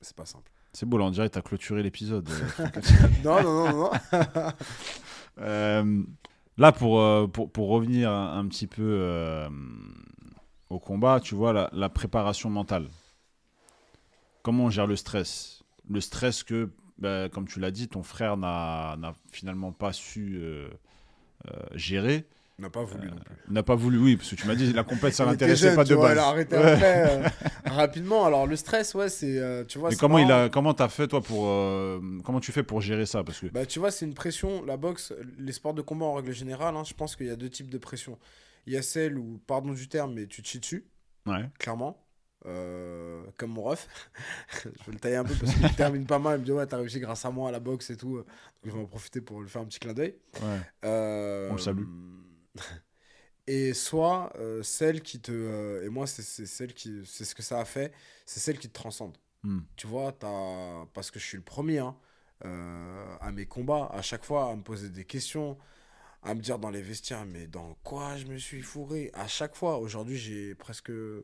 S2: C'est pas simple.
S1: C'est beau, là, on dirait que t'as clôturé l'épisode.
S2: Non, non, non, non.
S1: Euh, Là, pour revenir un petit peu au combat, tu vois, la préparation mentale. Comment on gère le stress? Le stress que, bah, comme tu l'as dit, ton frère n'a finalement pas su gérer.
S2: On n'a pas voulu non plus.
S1: N'a pas voulu, oui, parce que tu m'as dit la compète, ça
S2: Il était
S1: l'intéressait
S2: jeune,
S1: pas
S2: tu
S1: de
S2: vois, il a
S1: base.
S2: arrêté
S1: Ouais.
S2: après rapidement. Alors, le stress, ouais, c'est, tu vois,
S1: Mais
S2: c'est marrant.
S1: comment t'as fait toi comment tu fais pour gérer ça? Parce que,
S2: Bah, tu vois, c'est une pression. La boxe, les sports de combat en règle générale, hein, je pense qu'il y a deux types de pression. Il y a celle où, pardon du terme, mais tu te chies dessus,
S1: ouais,
S2: clairement. Comme mon ref. Je vais le tailler un peu parce qu'il termine pas mal. Il me dit, ouais, t'as réussi grâce à moi à la boxe et tout. Donc, je vais en profiter pour lui faire un petit clin d'œil.
S1: ouais, on le
S2: Euh,
S1: salue.
S2: Et soit celle qui te. Et moi, c'est celle qui. C'est ce que ça a fait. C'est celle qui te transcende.
S1: Hmm.
S2: Tu vois, parce que je suis le premier hein, à mes combats, à chaque fois, à me poser des questions, à me dire dans les vestiaires, mais dans quoi je me suis fourré? À chaque fois, aujourd'hui, j'ai presque, je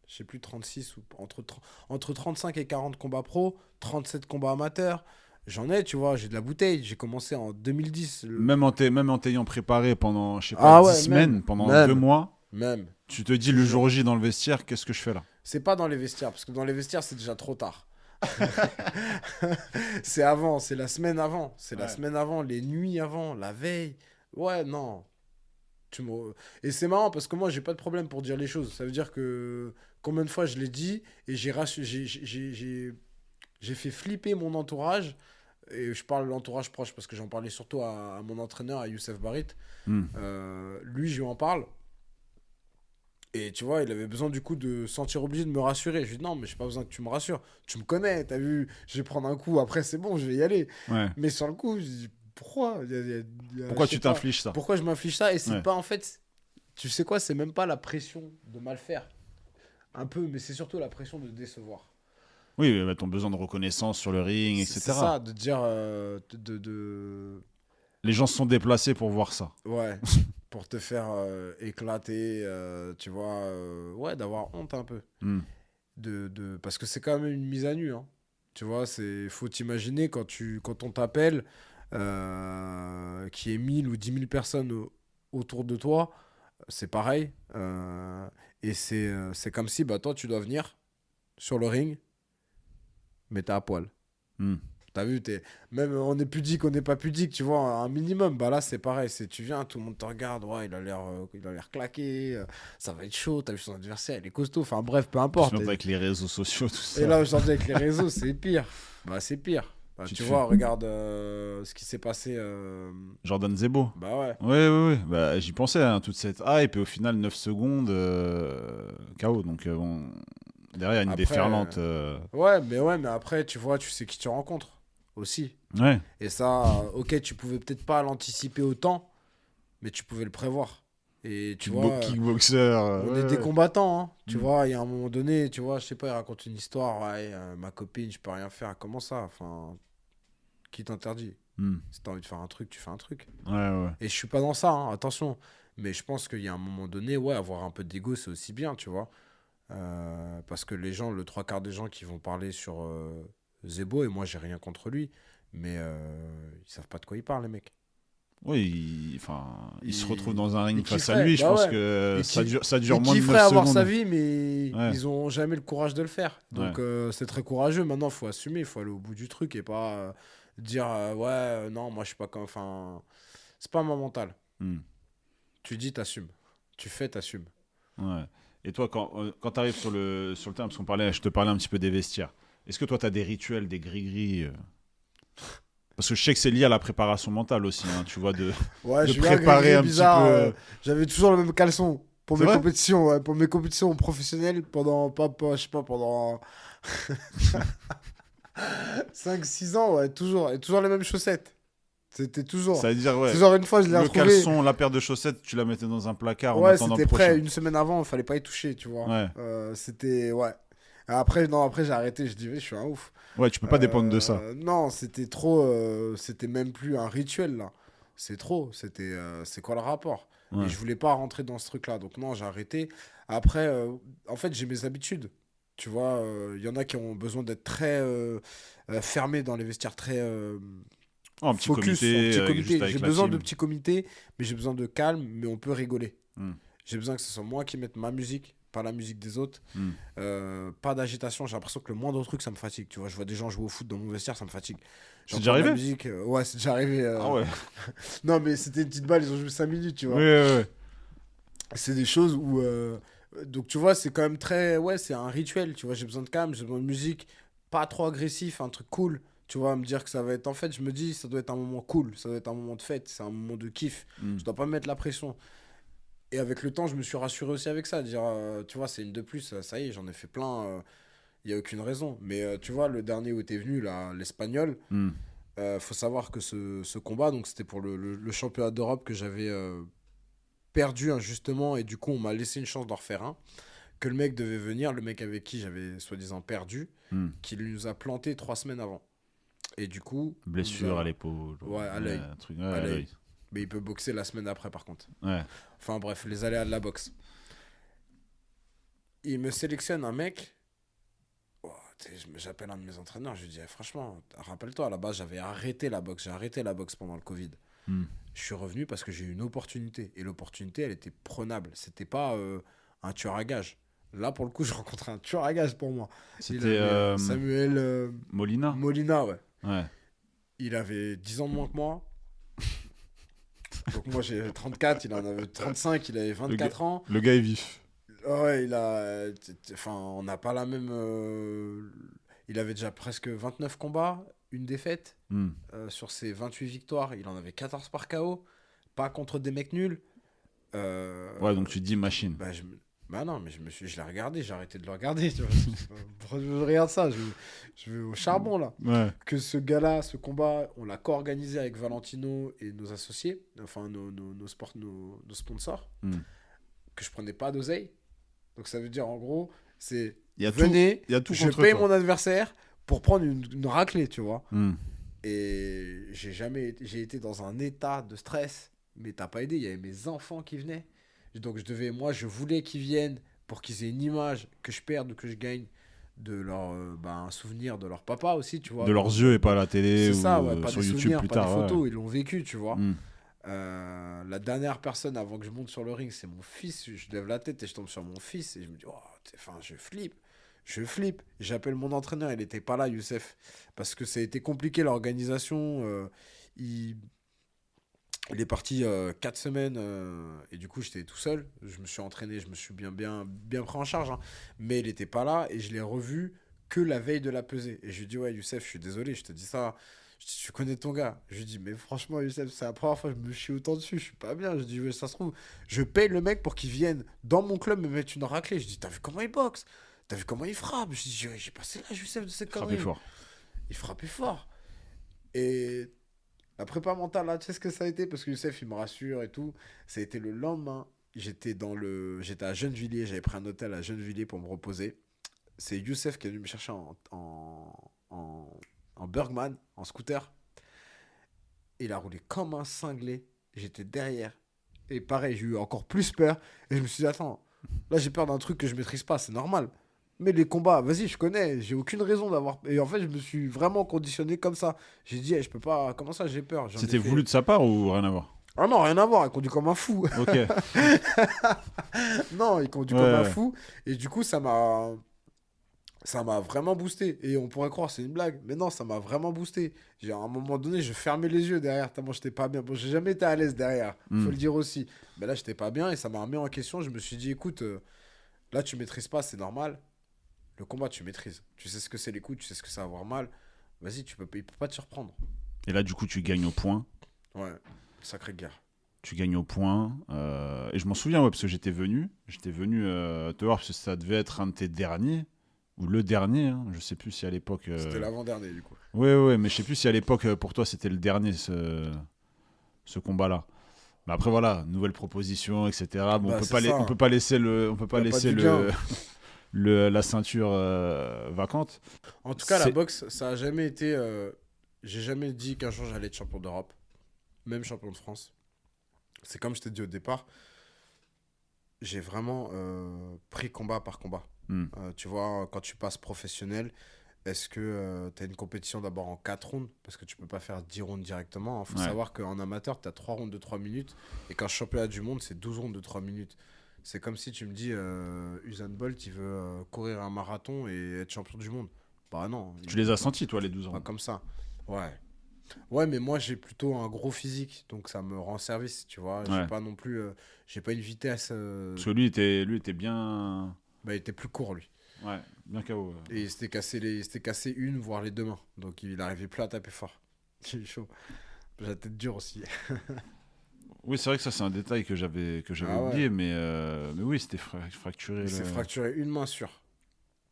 S2: sais plus, 36 ou entre 35 et 40 combats pro, 37 combats amateurs. J'en ai, tu vois, j'ai de la bouteille. J'ai commencé en 2010.
S1: Même en t'ayant préparé pendant, je sais pas,
S2: Ah
S1: 10
S2: ouais, même,
S1: semaines, pendant 2
S2: même,
S1: mois,
S2: même,
S1: tu te dis le jour
S2: toujours.
S1: J dans le vestiaire, qu'est-ce que je fais là?
S2: C'est pas dans les vestiaires, parce que dans les vestiaires, c'est déjà trop tard. C'est avant, c'est la semaine avant. C'est la
S1: Ouais.
S2: semaine avant, les nuits avant, la veille. Ouais, non. Tu me... Et c'est marrant parce que moi, j'ai pas de problème pour dire les choses. Ça veut dire que combien de fois je l'ai dit et j'ai fait flipper mon entourage. Et je parle de l'entourage proche parce que j'en parlais surtout à mon entraîneur, à Youssef Barit.
S1: Hmm.
S2: Lui, je lui en parle. Et tu vois, il avait besoin du coup de se sentir obligé de me rassurer. Je lui dis non, mais j'ai pas besoin que tu me rassures. Tu me connais, t'as vu, je vais prendre un coup, après c'est bon, je vais y aller.
S1: Ouais.
S2: Mais sur le coup, je dis pourquoi
S1: Pourquoi
S2: je sais
S1: tu
S2: pas.
S1: t'infliges ça?
S2: Pourquoi je m'inflige ça? Et c'est
S1: Ouais.
S2: pas en fait, tu sais quoi, c'est même pas la pression de mal faire. Un peu, mais c'est surtout la pression de décevoir.
S1: Oui, bah, ton besoin de reconnaissance sur le ring,
S2: C'est
S1: etc.
S2: ça, de dire.
S1: Les gens se sont déplacés pour voir ça.
S2: Ouais, pour te faire éclater, tu vois. Ouais, d'avoir honte un peu.
S1: Hmm.
S2: Parce que c'est quand même une mise à nu, hein. Tu vois, faut t'imaginer quand on t'appelle, qu'il y ait 1000 ou 10 000 personnes autour de toi, c'est pareil. Et c'est comme si bah, toi, tu dois venir sur le ring, mais t'es à poil.
S1: Hmm.
S2: T'as vu, même on est pudique, on n'est pas pudique, tu vois, un minimum. Bah là, c'est pareil. Tu viens, tout le monde te regarde. Ouais, il a l'air claqué. Ça va être chaud. T'as vu son adversaire, il est costaud. Enfin bref, peu
S1: Plus
S2: importe.
S1: maintenant avec les réseaux sociaux, tout
S2: Et
S1: ça.
S2: là, aujourd'hui, avec les réseaux, c'est pire. Bah, c'est pire. Bah,
S1: Tu
S2: tu
S1: te
S2: vois,
S1: fais
S2: regarde ce qui s'est passé.
S1: Jordan Zebo.
S2: Bah ouais.
S1: Ouais, ouais, ouais. Bah, j'y pensais, hein, toute cette hype, et au final, 9 secondes, KO. Donc, bon, derrière, une
S2: Après,
S1: déferlante.
S2: ouais, mais après, tu vois, tu sais qui tu rencontres aussi.
S1: Ouais.
S2: Et ça, ok, tu pouvais peut-être pas l'anticiper autant, mais tu pouvais le prévoir. Et tu vois,
S1: Kickboxer.
S2: on est
S1: Ouais,
S2: des
S1: ouais.
S2: combattants, hein. Tu
S1: Mm.
S2: vois, il y a un moment donné, tu vois, je sais pas, il raconte une histoire, ouais, ma copine, je peux rien faire. Comment ça? Enfin, qui t'interdit?
S1: Mm.
S2: Si t'as envie de faire un truc, tu fais un truc.
S1: Ouais, ouais.
S2: Et je suis pas dans ça, hein, attention. Mais je pense qu'il y a un moment donné, ouais, avoir un peu d'ego, c'est aussi bien, tu vois. Parce que les gens, le trois quarts des gens qui vont parler sur Zebo, et moi j'ai rien contre lui, mais ils savent pas de quoi ils parlent, les mecs.
S1: Oui, enfin, il se retrouve
S2: Ils,
S1: dans un
S2: ils
S1: ring face à
S2: kifferaient,
S1: lui. Je
S2: bah
S1: pense
S2: ouais.
S1: que ça dure
S2: Ils
S1: moins de
S2: kifferaient
S1: 9
S2: avoir sa
S1: secondes.
S2: vie, mais
S1: Ouais,
S2: ils ont jamais le courage de le faire.
S1: ouais.
S2: Donc c'est très courageux. Maintenant, il faut assumer, il faut aller au bout du truc et pas dire ouais, non, moi je suis pas comme. Enfin, c'est pas ma mentale.
S1: Mm.
S2: Tu dis, t'assumes. Tu fais, t'assumes.
S1: Ouais. Et toi, quand tu arrives sur le terrain, parce je te parlais un petit peu des vestiaires, est-ce que toi, tu as des rituels, des gris-gris Parce que je sais que c'est lié à la préparation mentale aussi, hein, tu vois,
S2: Ouais,
S1: de
S2: je suis bien
S1: préparer
S2: gris
S1: un petit peu.
S2: bizarre. J'avais toujours le même caleçon pour
S1: C'est
S2: mes
S1: vrai.
S2: compétitions, ouais, pour mes compétitions professionnelles pendant, je sais pas, pendant 5 6 ans, ouais, toujours. Et toujours les mêmes chaussettes. C'était toujours.
S1: Ça veut dire,
S2: C'est
S1: ouais,
S2: genre une fois, je l'ai
S1: le
S2: retrouvé.
S1: caleçon, la paire de chaussettes, tu la mettais dans un placard en
S2: Ouais,
S1: attendant le
S2: c'était prêt
S1: prochain.
S2: une semaine avant, il fallait pas y toucher, tu vois.
S1: Ouais.
S2: C'était, ouais. Après, non, après j'ai arrêté, je dis, oui, je suis un ouf.
S1: Ouais, tu peux pas dépendre de ça.
S2: Non, c'était trop. C'était même plus un rituel, là. C'est trop. C'est quoi le rapport? Et
S1: Ouais.
S2: je voulais pas rentrer dans ce truc-là. Donc, non, j'ai arrêté. Après, en fait, j'ai mes habitudes. Tu vois, il y en a qui ont besoin d'être très fermés dans les vestiaires, très
S1: Oh, un petit
S2: focus, en
S1: comité,
S2: petit
S1: juste
S2: comité.
S1: avec
S2: J'ai
S1: la
S2: besoin de
S1: team.
S2: petits comités, mais j'ai besoin de calme, mais on peut rigoler.
S1: Hmm.
S2: J'ai besoin que ce soit moi qui mette ma musique, pas la musique des autres.
S1: Hmm.
S2: Pas d'agitation. J'ai l'impression que le moindre truc, ça me fatigue. Tu vois, je vois des gens jouer au foot dans mon vestiaire, ça me fatigue.
S1: C'est déjà
S2: J'entends de la
S1: arrivé?
S2: musique. Ouais, c'est déjà arrivé.
S1: Ah ouais.
S2: Non, mais c'était une petite balle, ils ont joué 5 minutes, tu
S1: Oui,
S2: vois.
S1: ouais, ouais.
S2: C'est des choses où. Donc, tu vois, c'est quand même très. Ouais, c'est un rituel. Tu vois, j'ai besoin de calme, j'ai besoin de musique. Pas trop agressif, un truc cool. Tu vois, me dire que ça va être. En fait, je me dis, ça doit être un moment cool. Ça doit être un moment de fête. C'est un moment de kiff.
S1: Hmm.
S2: Je dois pas me mettre la pression. Et avec le temps, je me suis rassuré aussi avec ça. Dire, tu vois, c'est une de plus. Ça y est, j'en ai fait plein. Il n'y a aucune raison. Mais tu vois, le dernier où tu es venu, là, l'Espagnol,
S1: Hmm.
S2: faut savoir que ce combat, donc c'était pour le championnat d'Europe que j'avais perdu injustement. Et du coup, on m'a laissé une chance d'en refaire un. Que le mec devait venir, le mec avec qui j'avais soi-disant perdu,
S1: Hmm.
S2: qui nous a planté 3 semaines avant. Et du coup,
S1: Blessure à l'épaule.
S2: ouais, à l'œil.
S1: Un truc, ouais,
S2: À
S1: à
S2: l'œil.
S1: l'œil.
S2: Mais il peut boxer la semaine après, par contre.
S1: Ouais.
S2: Enfin bref, les aléas de la boxe. Il me sélectionne un mec. Oh, j'appelle un de mes entraîneurs, je lui dis eh, franchement, rappelle-toi, à la base j'avais arrêté la boxe, j'ai arrêté la boxe pendant le Covid.
S1: Hmm.
S2: Je suis revenu parce que j'ai eu une opportunité et l'opportunité elle était prenable. C'était pas un tueur à gage. Là pour le coup, je rencontrais un tueur à gage pour moi. Il
S1: C'était
S2: avait Samuel
S1: Molina.
S2: Molina, ouais.
S1: Ouais.
S2: Il avait 10 ans de moins que moi. Donc moi j'ai 34, il en avait 35, il avait
S1: Le gars,
S2: 24 ans.
S1: le gars est vif.
S2: Ouais, enfin, on n'a pas la même. Il avait déjà presque 29 combats, une défaite.
S1: Hmm.
S2: Sur ses 28 victoires, il en avait 14 par KO. Pas contre des mecs nuls.
S1: Ouais, donc tu dis machine.
S2: Bah non, mais je l'ai regardé, j'ai arrêté de le regarder. Tu vois. Je regarde ça, je vais au charbon là.
S1: Ouais.
S2: Que ce gars-là, ce combat, on l'a co-organisé avec Valentino et nos associés, enfin nos sponsors,
S1: Hmm.
S2: que je prenais pas d'oseille. Donc ça veut dire en gros, c'est
S1: Il y a
S2: venez,
S1: il y a tout
S2: je
S1: contre
S2: paye
S1: toi.
S2: mon adversaire pour prendre une raclée, tu vois.
S1: Hmm.
S2: Et j'ai été dans un état de stress, mais t'as pas aidé, il y avait mes enfants qui venaient. Donc je voulais qu'ils viennent pour qu'ils aient une image, que je perde ou que je gagne, de leur un souvenir de leur papa aussi, tu vois.
S1: De leurs yeux et pas à la télé
S2: C'est
S1: ou
S2: ça, ouais, pas
S1: sur
S2: des
S1: YouTube
S2: souvenirs,
S1: plus
S2: pas
S1: tard.
S2: des
S1: Ouais.
S2: photos, ils l'ont vécu, tu vois.
S1: Hmm.
S2: La dernière personne avant que je monte sur le ring, c'est mon fils. Je lève la tête et je tombe sur mon fils et je me dis, oh, enfin, je flippe. Je flippe. J'appelle mon entraîneur, il n'était pas là, Youssef. Parce que ça a été compliqué l'organisation. Il, il est parti 4 semaines et du coup j'étais tout seul. Je me suis entraîné, je me suis bien pris en charge, hein. Mais il n'était pas là et je l'ai revu que la veille de la pesée. Et je lui ai dit, ouais, Youssef, je suis désolé, je te dis ça. Je dis, tu connais ton gars. Je lui ai dit, mais franchement, Youssef, c'est la première fois que je me chie autant dessus. Je suis pas bien. Je dis, ouais, ça se trouve, je paye le mec pour qu'il vienne dans mon club me mettre une raclée. Je dis, t'as vu comment il boxe? T'as vu comment il frappe? Je dis, j'ai passé l'âge, Youssef, de cette
S1: Frappé
S2: connerie.
S1: fort.
S2: Il frappait fort. Et la prépa mentale, là, tu sais ce que ça a été? Parce que Youssef, il me rassure et tout. Ça a été le lendemain. J'étais à Gennevilliers. J'avais pris un hôtel à Gennevilliers pour me reposer. C'est Youssef qui est venu me chercher en Bergman, en scooter. Il a roulé comme un cinglé. J'étais derrière. Et pareil, j'ai eu encore plus peur. Et je me suis dit, attends, là, j'ai peur d'un truc que je maîtrise pas. C'est normal. Mais les combats, vas-y, je connais. J'ai aucune raison d'avoir. Et en fait, je me suis vraiment conditionné comme ça. J'ai dit, je peux pas. Comment ça, j'ai peur? J'en ai
S1: C'était
S2: fait.
S1: voulu de sa part ou rien à voir?
S2: Ah non, rien à voir, il conduit comme un fou.
S1: Ok.
S2: Non, il conduit comme un
S1: Ouais.
S2: fou. Et du coup, ça m'a vraiment boosté. Et on pourrait croire c'est une blague. Mais non, ça m'a vraiment boosté. À un moment donné, je fermais les yeux derrière, tellement j'étais pas bien. Bon, j'ai jamais été à l'aise derrière, faut
S1: Hmm.
S2: le dire aussi. Mais là, j'étais pas bien et ça m'a remis en question. Je me suis dit, écoute, là, tu maîtrises pas, c'est normal. Le combat, tu maîtrises. Tu sais ce que c'est les coups, tu sais ce que ça va avoir mal. Vas-y, il peut pas te surprendre.
S1: Et là, du coup, tu gagnes au point.
S2: Ouais, sacrée guerre.
S1: Tu gagnes au point. Et je m'en souviens, ouais, parce que j'étais venu. J'étais venu te voir, parce que ça devait être un de tes derniers. Ou le dernier, hein. Je sais plus si à l'époque.
S2: C'était l'avant-dernier, du coup.
S1: Ouais, ouais, mais je sais plus si à l'époque, pour toi, c'était le dernier, ce combat-là. Mais après, voilà, nouvelle proposition, etc. Bon,
S2: Bah, c'est ça,
S1: on peut
S2: hein.
S1: pas laisser on peut
S2: Y
S1: pas
S2: a pas
S1: laisser
S2: du gain.
S1: la ceinture vacante.
S2: En tout cas, la
S1: C'est,
S2: boxe, ça a jamais été. J'ai jamais dit qu'un jour j'allais être champion d'Europe, même champion de France. C'est comme je t'ai dit au départ, j'ai vraiment pris combat par combat.
S1: Hmm.
S2: Tu vois, quand tu passes professionnel, est-ce que tu as une compétition d'abord en 4 rounds? Parce que tu peux pas faire 10 rounds directement. Il faut
S1: Ouais.
S2: savoir qu'en amateur, tu as 3 rounds de 3 minutes et qu'un championnat du monde, c'est 12 rounds de 3 minutes. C'est comme si tu me dis Usain Bolt, il veut courir un marathon et être champion du monde. Bah non,
S1: Tu
S2: il
S1: les
S2: peut
S1: as
S2: pas.
S1: sentis, toi, les 12
S2: Pas
S1: ans.
S2: comme ça. Ouais. Ouais, mais moi j'ai plutôt un gros physique, donc ça me rend service, tu vois. J'ai
S1: Ouais.
S2: pas non plus, j'ai pas une vitesse.
S1: Parce que lui était bien.
S2: Bah, il était plus court lui.
S1: Ouais, bien KO.
S2: Et il s'était cassé une, voire les deux mains. Donc il arrivait plus à taper fort. J'ai chaud. J'ai la tête dure aussi.
S1: Oui, c'est vrai que ça, c'est un détail que j'avais
S2: Ah ouais.
S1: oublié, mais oui, c'était fracturé.
S2: Il s'est fracturé une main sûre.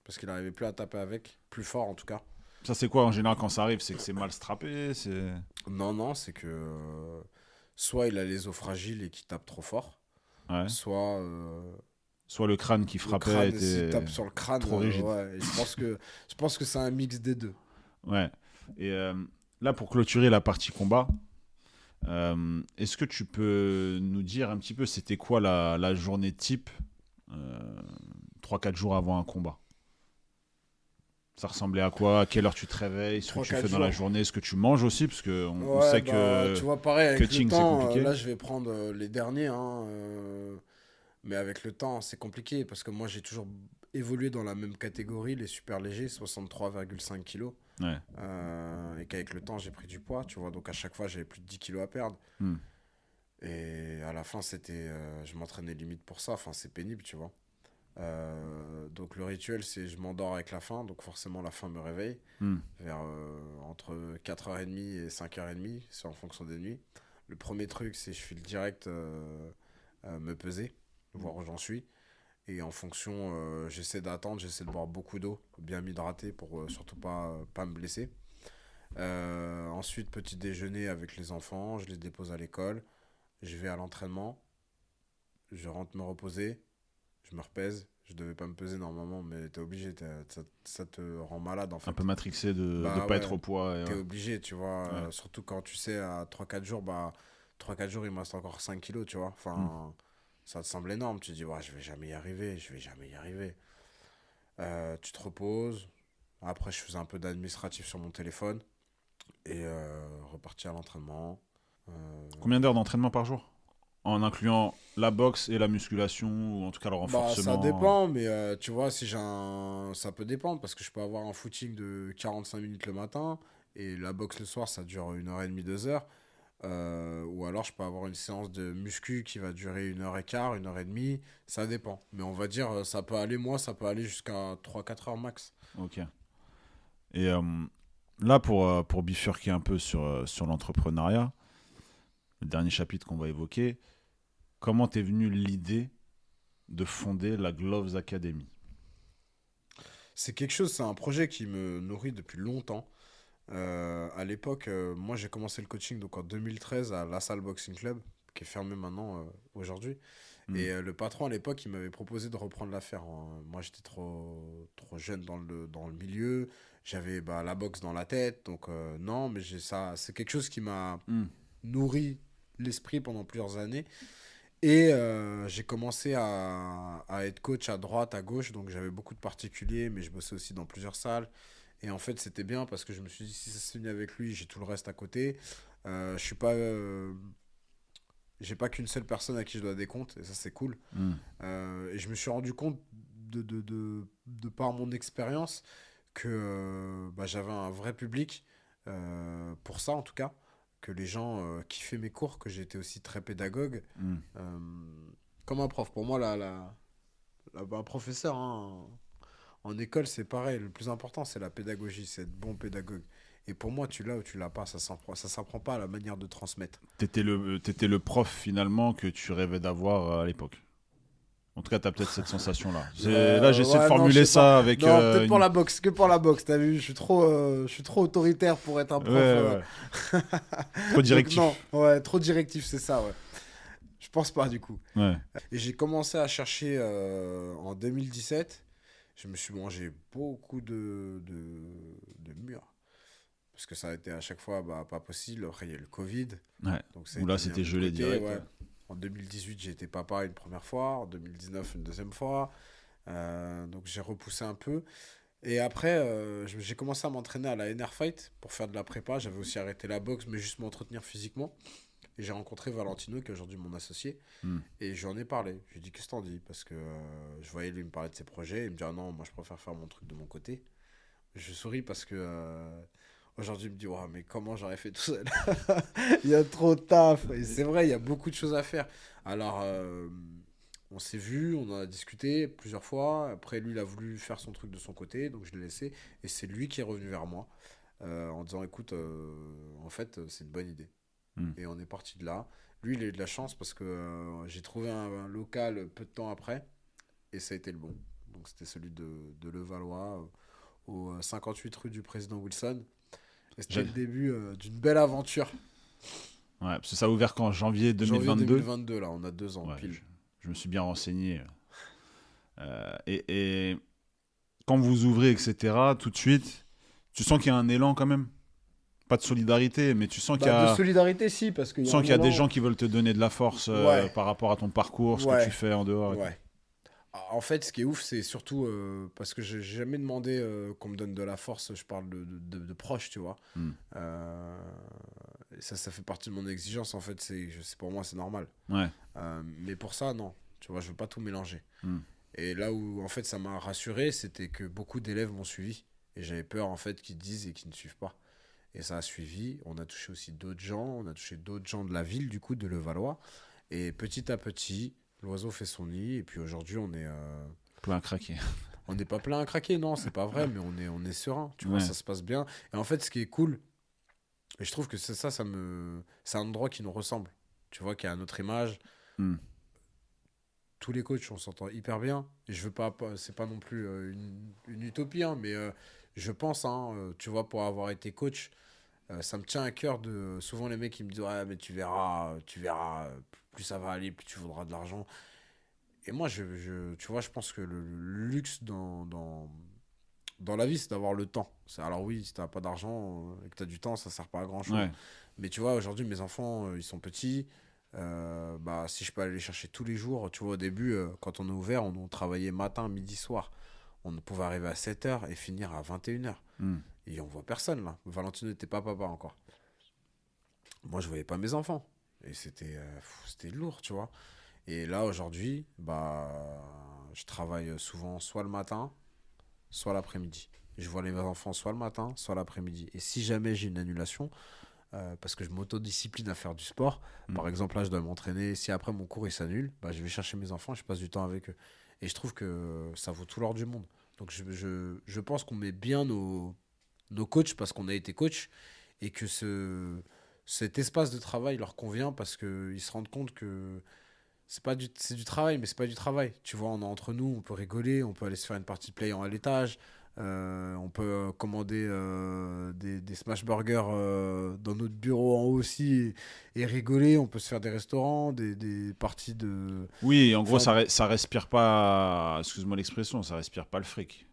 S2: Parce qu'il arrivait plus à taper avec. Plus fort en tout cas.
S1: Ça, c'est quoi en général quand ça arrive? C'est que c'est mal strappé,
S2: Non, non, c'est que soit il a les os fragiles et qu'il tape trop fort.
S1: Ouais.
S2: Soit
S1: Soit le crâne qui
S2: le
S1: frappait
S2: crâne, s'il
S1: était
S2: tape sur le crâne,
S1: trop rigide.
S2: ouais. Et je pense que c'est un mix des deux.
S1: Ouais. Et là, pour clôturer la partie combat, est-ce que tu peux nous dire un petit peu c'était quoi la journée type 3-4 jours avant un combat? Ça ressemblait à quoi? À quelle heure tu te réveilles? Ce que
S2: Trois
S1: tu
S2: quatre
S1: fais dans la
S2: jours.
S1: journée? Ce que tu manges aussi? Parce qu'on
S2: Ouais,
S1: sait
S2: bah,
S1: que
S2: tu vois, pareil, avec le
S1: cutting, c'est
S2: temps,
S1: compliqué.
S2: là, je vais prendre les derniers, hein, mais avec le temps, c'est compliqué parce que moi, j'ai toujours évolué dans la même catégorie, les super légers, 63,5 kilos,
S1: Ouais.
S2: et qu'avec le temps, j'ai pris du poids, tu vois, donc à chaque fois, j'avais plus de 10 kilos à perdre.
S1: Hmm.
S2: Et à la fin, je m'entraînais limite pour ça, enfin, c'est pénible, tu vois. Donc le rituel, c'est je m'endors avec la faim, donc forcément la faim me réveille
S1: Hmm.
S2: vers entre 4h30 et 5h30, c'est en fonction des nuits. Le premier truc, c'est je file direct me peser, voir où j'en suis. Et en fonction, j'essaie d'attendre, j'essaie de boire beaucoup d'eau, bien m'hydrater pour surtout pas me blesser. Ensuite, petit déjeuner avec les enfants, je les dépose à l'école, je vais à l'entraînement, je rentre me reposer, je me repèse. Je devais pas me peser normalement, mais t'es obligé, ça te rend malade en
S1: Un peu
S2: fait.
S1: matrixé de
S2: Bah
S1: pas être
S2: ouais,
S1: au poids.
S2: t'es obligé, tu vois.
S1: Ouais.
S2: Surtout quand tu sais, à 3 4 jours, bah 3 4 jours, il me reste encore 5 kilos, tu vois.
S1: Hmm.
S2: Enfin, ça te semble énorme. Tu te dis, ouais, je vais jamais y arriver, je vais jamais y arriver. Tu te reposes. Après, je faisais un peu d'administratif sur mon téléphone et reparti à l'entraînement. Euh,
S1: Combien d'heures d'entraînement par jour? En incluant la boxe et la musculation, ou en tout cas le
S2: Bah, ça
S1: renforcement.
S2: dépend, mais tu vois, si ça peut dépendre parce que je peux avoir un footing de 45 minutes le matin et la boxe le soir, ça dure 1 heure et demie, 2 heures. Ou alors, je peux avoir une séance de muscu qui va durer 1 heure et quart, 1 heure et demie. Ça dépend. Mais on va dire, ça peut aller, moi, ça peut aller jusqu'à 3 4 heures max.
S1: Ok. Et là, pour bifurquer un peu sur l'entrepreneuriat, le dernier chapitre qu'on va évoquer, comment t'es venue l'idée de fonder la Gloves Academy?
S2: C'est un projet qui me nourrit depuis longtemps. À l'époque, moi, j'ai commencé le coaching donc en 2013 à La Salle Boxing Club, qui est fermé maintenant aujourd'hui.
S1: Hmm.
S2: Et le patron, à l'époque, il m'avait proposé de reprendre l'affaire, hein. Moi, j'étais trop jeune dans le milieu. J'avais bah, la boxe dans la tête. Donc, non, mais c'est quelque chose qui m'a
S1: Hmm.
S2: nourri l'esprit pendant plusieurs années. Et j'ai commencé à être coach à droite, à gauche. Donc, j'avais beaucoup de particuliers, mais je bossais aussi dans plusieurs salles. Et en fait, c'était bien parce que je me suis dit, si ça se finit avec lui, j'ai tout le reste à côté. Je suis pas. J'ai pas qu'une seule personne à qui je dois des comptes, et ça, c'est cool.
S1: Hmm.
S2: Et je me suis rendu compte, de par mon expérience, que bah, j'avais un vrai public, pour ça en tout cas, que les gens kiffaient mes cours, que j'étais aussi très pédagogue.
S1: Hmm.
S2: Euh, Comme un prof. Pour moi, un professeur, hein, en école, c'est pareil. Le plus important, c'est la pédagogie, c'est être bon pédagogue. Et pour moi, tu l'as ou tu l'as pas. Ça s'apprend pas à la manière de transmettre.
S1: T'étais le prof finalement que tu rêvais d'avoir à l'époque. En tout cas, t'as peut-être cette sensation-là. Là, j'essaie de
S2: Ouais, non, je
S1: formuler
S2: sais pas.
S1: ça avec
S2: Non, peut-être pour la boxe, que pour la boxe, t'as vu, je suis trop autoritaire pour être un
S1: Ouais,
S2: prof.
S1: ouais. Trop
S2: Donc non,
S1: directif.
S2: ouais, trop directif, c'est ça, ouais. Je pense pas, du coup.
S1: Ouais.
S2: Et j'ai commencé à chercher en 2017. Je me suis mangé beaucoup de murs. Parce que ça a été à chaque fois bah, pas possible. Après, il y a eu le Covid.
S1: Ouais.
S2: Donc ça a
S1: Où là,
S2: été mis un
S1: c'était
S2: peu de
S1: gelé
S2: côté,
S1: direct.
S2: ouais.
S1: Ouais.
S2: En 2018, j'ai été papa une première fois. En 2019, une deuxième fois. Donc j'ai repoussé un peu. Et après, j'ai commencé à m'entraîner à la NR Fight pour faire de la prépa. J'avais aussi arrêté la boxe, mais juste m'entretenir physiquement. Et j'ai rencontré Valentino, qui est aujourd'hui mon associé.
S1: Hmm.
S2: Et je lui en ai parlé. Je lui ai dit, qu'est-ce que t'en dis? Parce que je voyais lui me parler de ses projets. Il me dit, ah non, moi je préfère faire mon truc de mon côté. Je souris parce que aujourd'hui, il me dit, ouais, mais comment j'aurais fait tout seul? Il y a trop de taf. Et c'est vrai, il y a beaucoup de choses à faire. Alors, on s'est vu, on en a discuté plusieurs fois. Après, lui, il a voulu faire son truc de son côté, donc je l'ai laissé. Et c'est lui qui est revenu vers moi en disant, écoute, en fait, c'est une bonne idée.
S1: Hmm.
S2: Et on est parti de là. Lui, il a eu de la chance parce que j'ai trouvé un local peu de temps après et ça a été le bon. Donc, c'était celui de Levallois, au 58 rue du Président Wilson. Et c'était
S1: J'ai-
S2: le début d'une belle aventure.
S1: Ouais, parce que ça a ouvert quand? Janvier
S2: Janvier
S1: 2022.
S2: 2022, là, on a 2 ans
S1: Ouais,
S2: pile.
S1: je me suis bien renseigné. Et quand vous ouvrez, etc., tout de suite, tu sens qu'il y a un élan quand même. Pas de solidarité, mais
S2: Bah, de solidarité, si, parce qu'il
S1: tu
S2: y a
S1: sens
S2: un
S1: qu'il y a des
S2: élan.
S1: gens qui veulent te donner de la force
S2: Ouais,
S1: par rapport à ton parcours, ce que tu
S2: ouais,
S1: fais en dehors et tout.
S2: ouais. En fait, ce qui est ouf, c'est surtout parce que j'ai jamais demandé qu'on me donne de la force. Je parle de proches, tu vois.
S1: Hmm.
S2: Et ça fait partie de mon exigence, en fait. Pour moi, c'est normal.
S1: Ouais.
S2: Mais pour ça, non. Tu vois, je veux pas tout mélanger.
S1: Hmm.
S2: Et là où, en fait, ça m'a rassuré, c'était que beaucoup d'élèves m'ont suivi. Et j'avais peur, en fait, qu'ils disent et qu'ils ne suivent pas. Et ça a suivi. On a touché aussi d'autres gens. On a touché d'autres gens de la ville, du coup, de Levallois. Et petit à petit, l'oiseau fait son nid. Et puis aujourd'hui,
S1: Plein à craquer.
S2: on n'est pas plein à craquer. Non, c'est pas vrai, mais on est serein. Tu vois,
S1: Ouais.
S2: ça se passe bien. Et en fait, ce qui est cool, et je trouve que c'est un endroit qui nous ressemble. Tu vois, qui a notre image.
S1: Hmm.
S2: Tous les coachs, on s'entend hyper bien. Et je veux pas c'est pas non plus une utopie, hein, mais je pense, hein, tu vois, pour avoir été coach, ça me tient à cœur de. Souvent, les mecs, ils me disent, ouais, mais tu verras, plus ça va aller, plus tu voudras de l'argent. Et moi, tu vois, je pense que le luxe dans la vie, c'est d'avoir le temps. Alors oui, si t'as pas d'argent et que t'as du temps, ça sert pas à grand chose.
S1: Ouais.
S2: Mais tu vois, aujourd'hui, mes enfants, ils sont petits. Bah, si je peux aller les chercher tous les jours, tu vois, au début, quand on est ouvert, on travaillait matin, midi, soir. On pouvait arriver à 7 h et finir à 21 h.
S1: Hmm.
S2: Et on voit personne là. Valentino n'était pas papa encore. Moi, je voyais pas mes enfants. Et c'était lourd, tu vois. Et là, aujourd'hui, bah, je travaille souvent soit le matin, soit l'après-midi. Je vois les enfants soit le matin, soit l'après-midi. Et si jamais j'ai une annulation, parce que je m'autodiscipline à faire du sport,
S1: Mm.
S2: par exemple, là, je dois m'entraîner. Si après mon cours il s'annule, bah, je vais chercher mes enfants, je passe du temps avec eux. Et je trouve que ça vaut tout l'or du monde. Donc, je pense qu'on met bien nos coachs parce qu'on a été coach et que cet espace de travail leur convient parce qu'ils se rendent compte que c'est du travail, mais c'est pas du travail. Tu vois, on est entre nous, on peut rigoler, on peut aller se faire une partie de play à l'étage, on peut commander des smash burgers dans notre bureau en haut aussi et rigoler. On peut se faire des restaurants, des parties de.
S1: Oui, en gros,
S2: Enfin,
S1: ça respire pas, excuse-moi l'expression, ça respire pas le fric.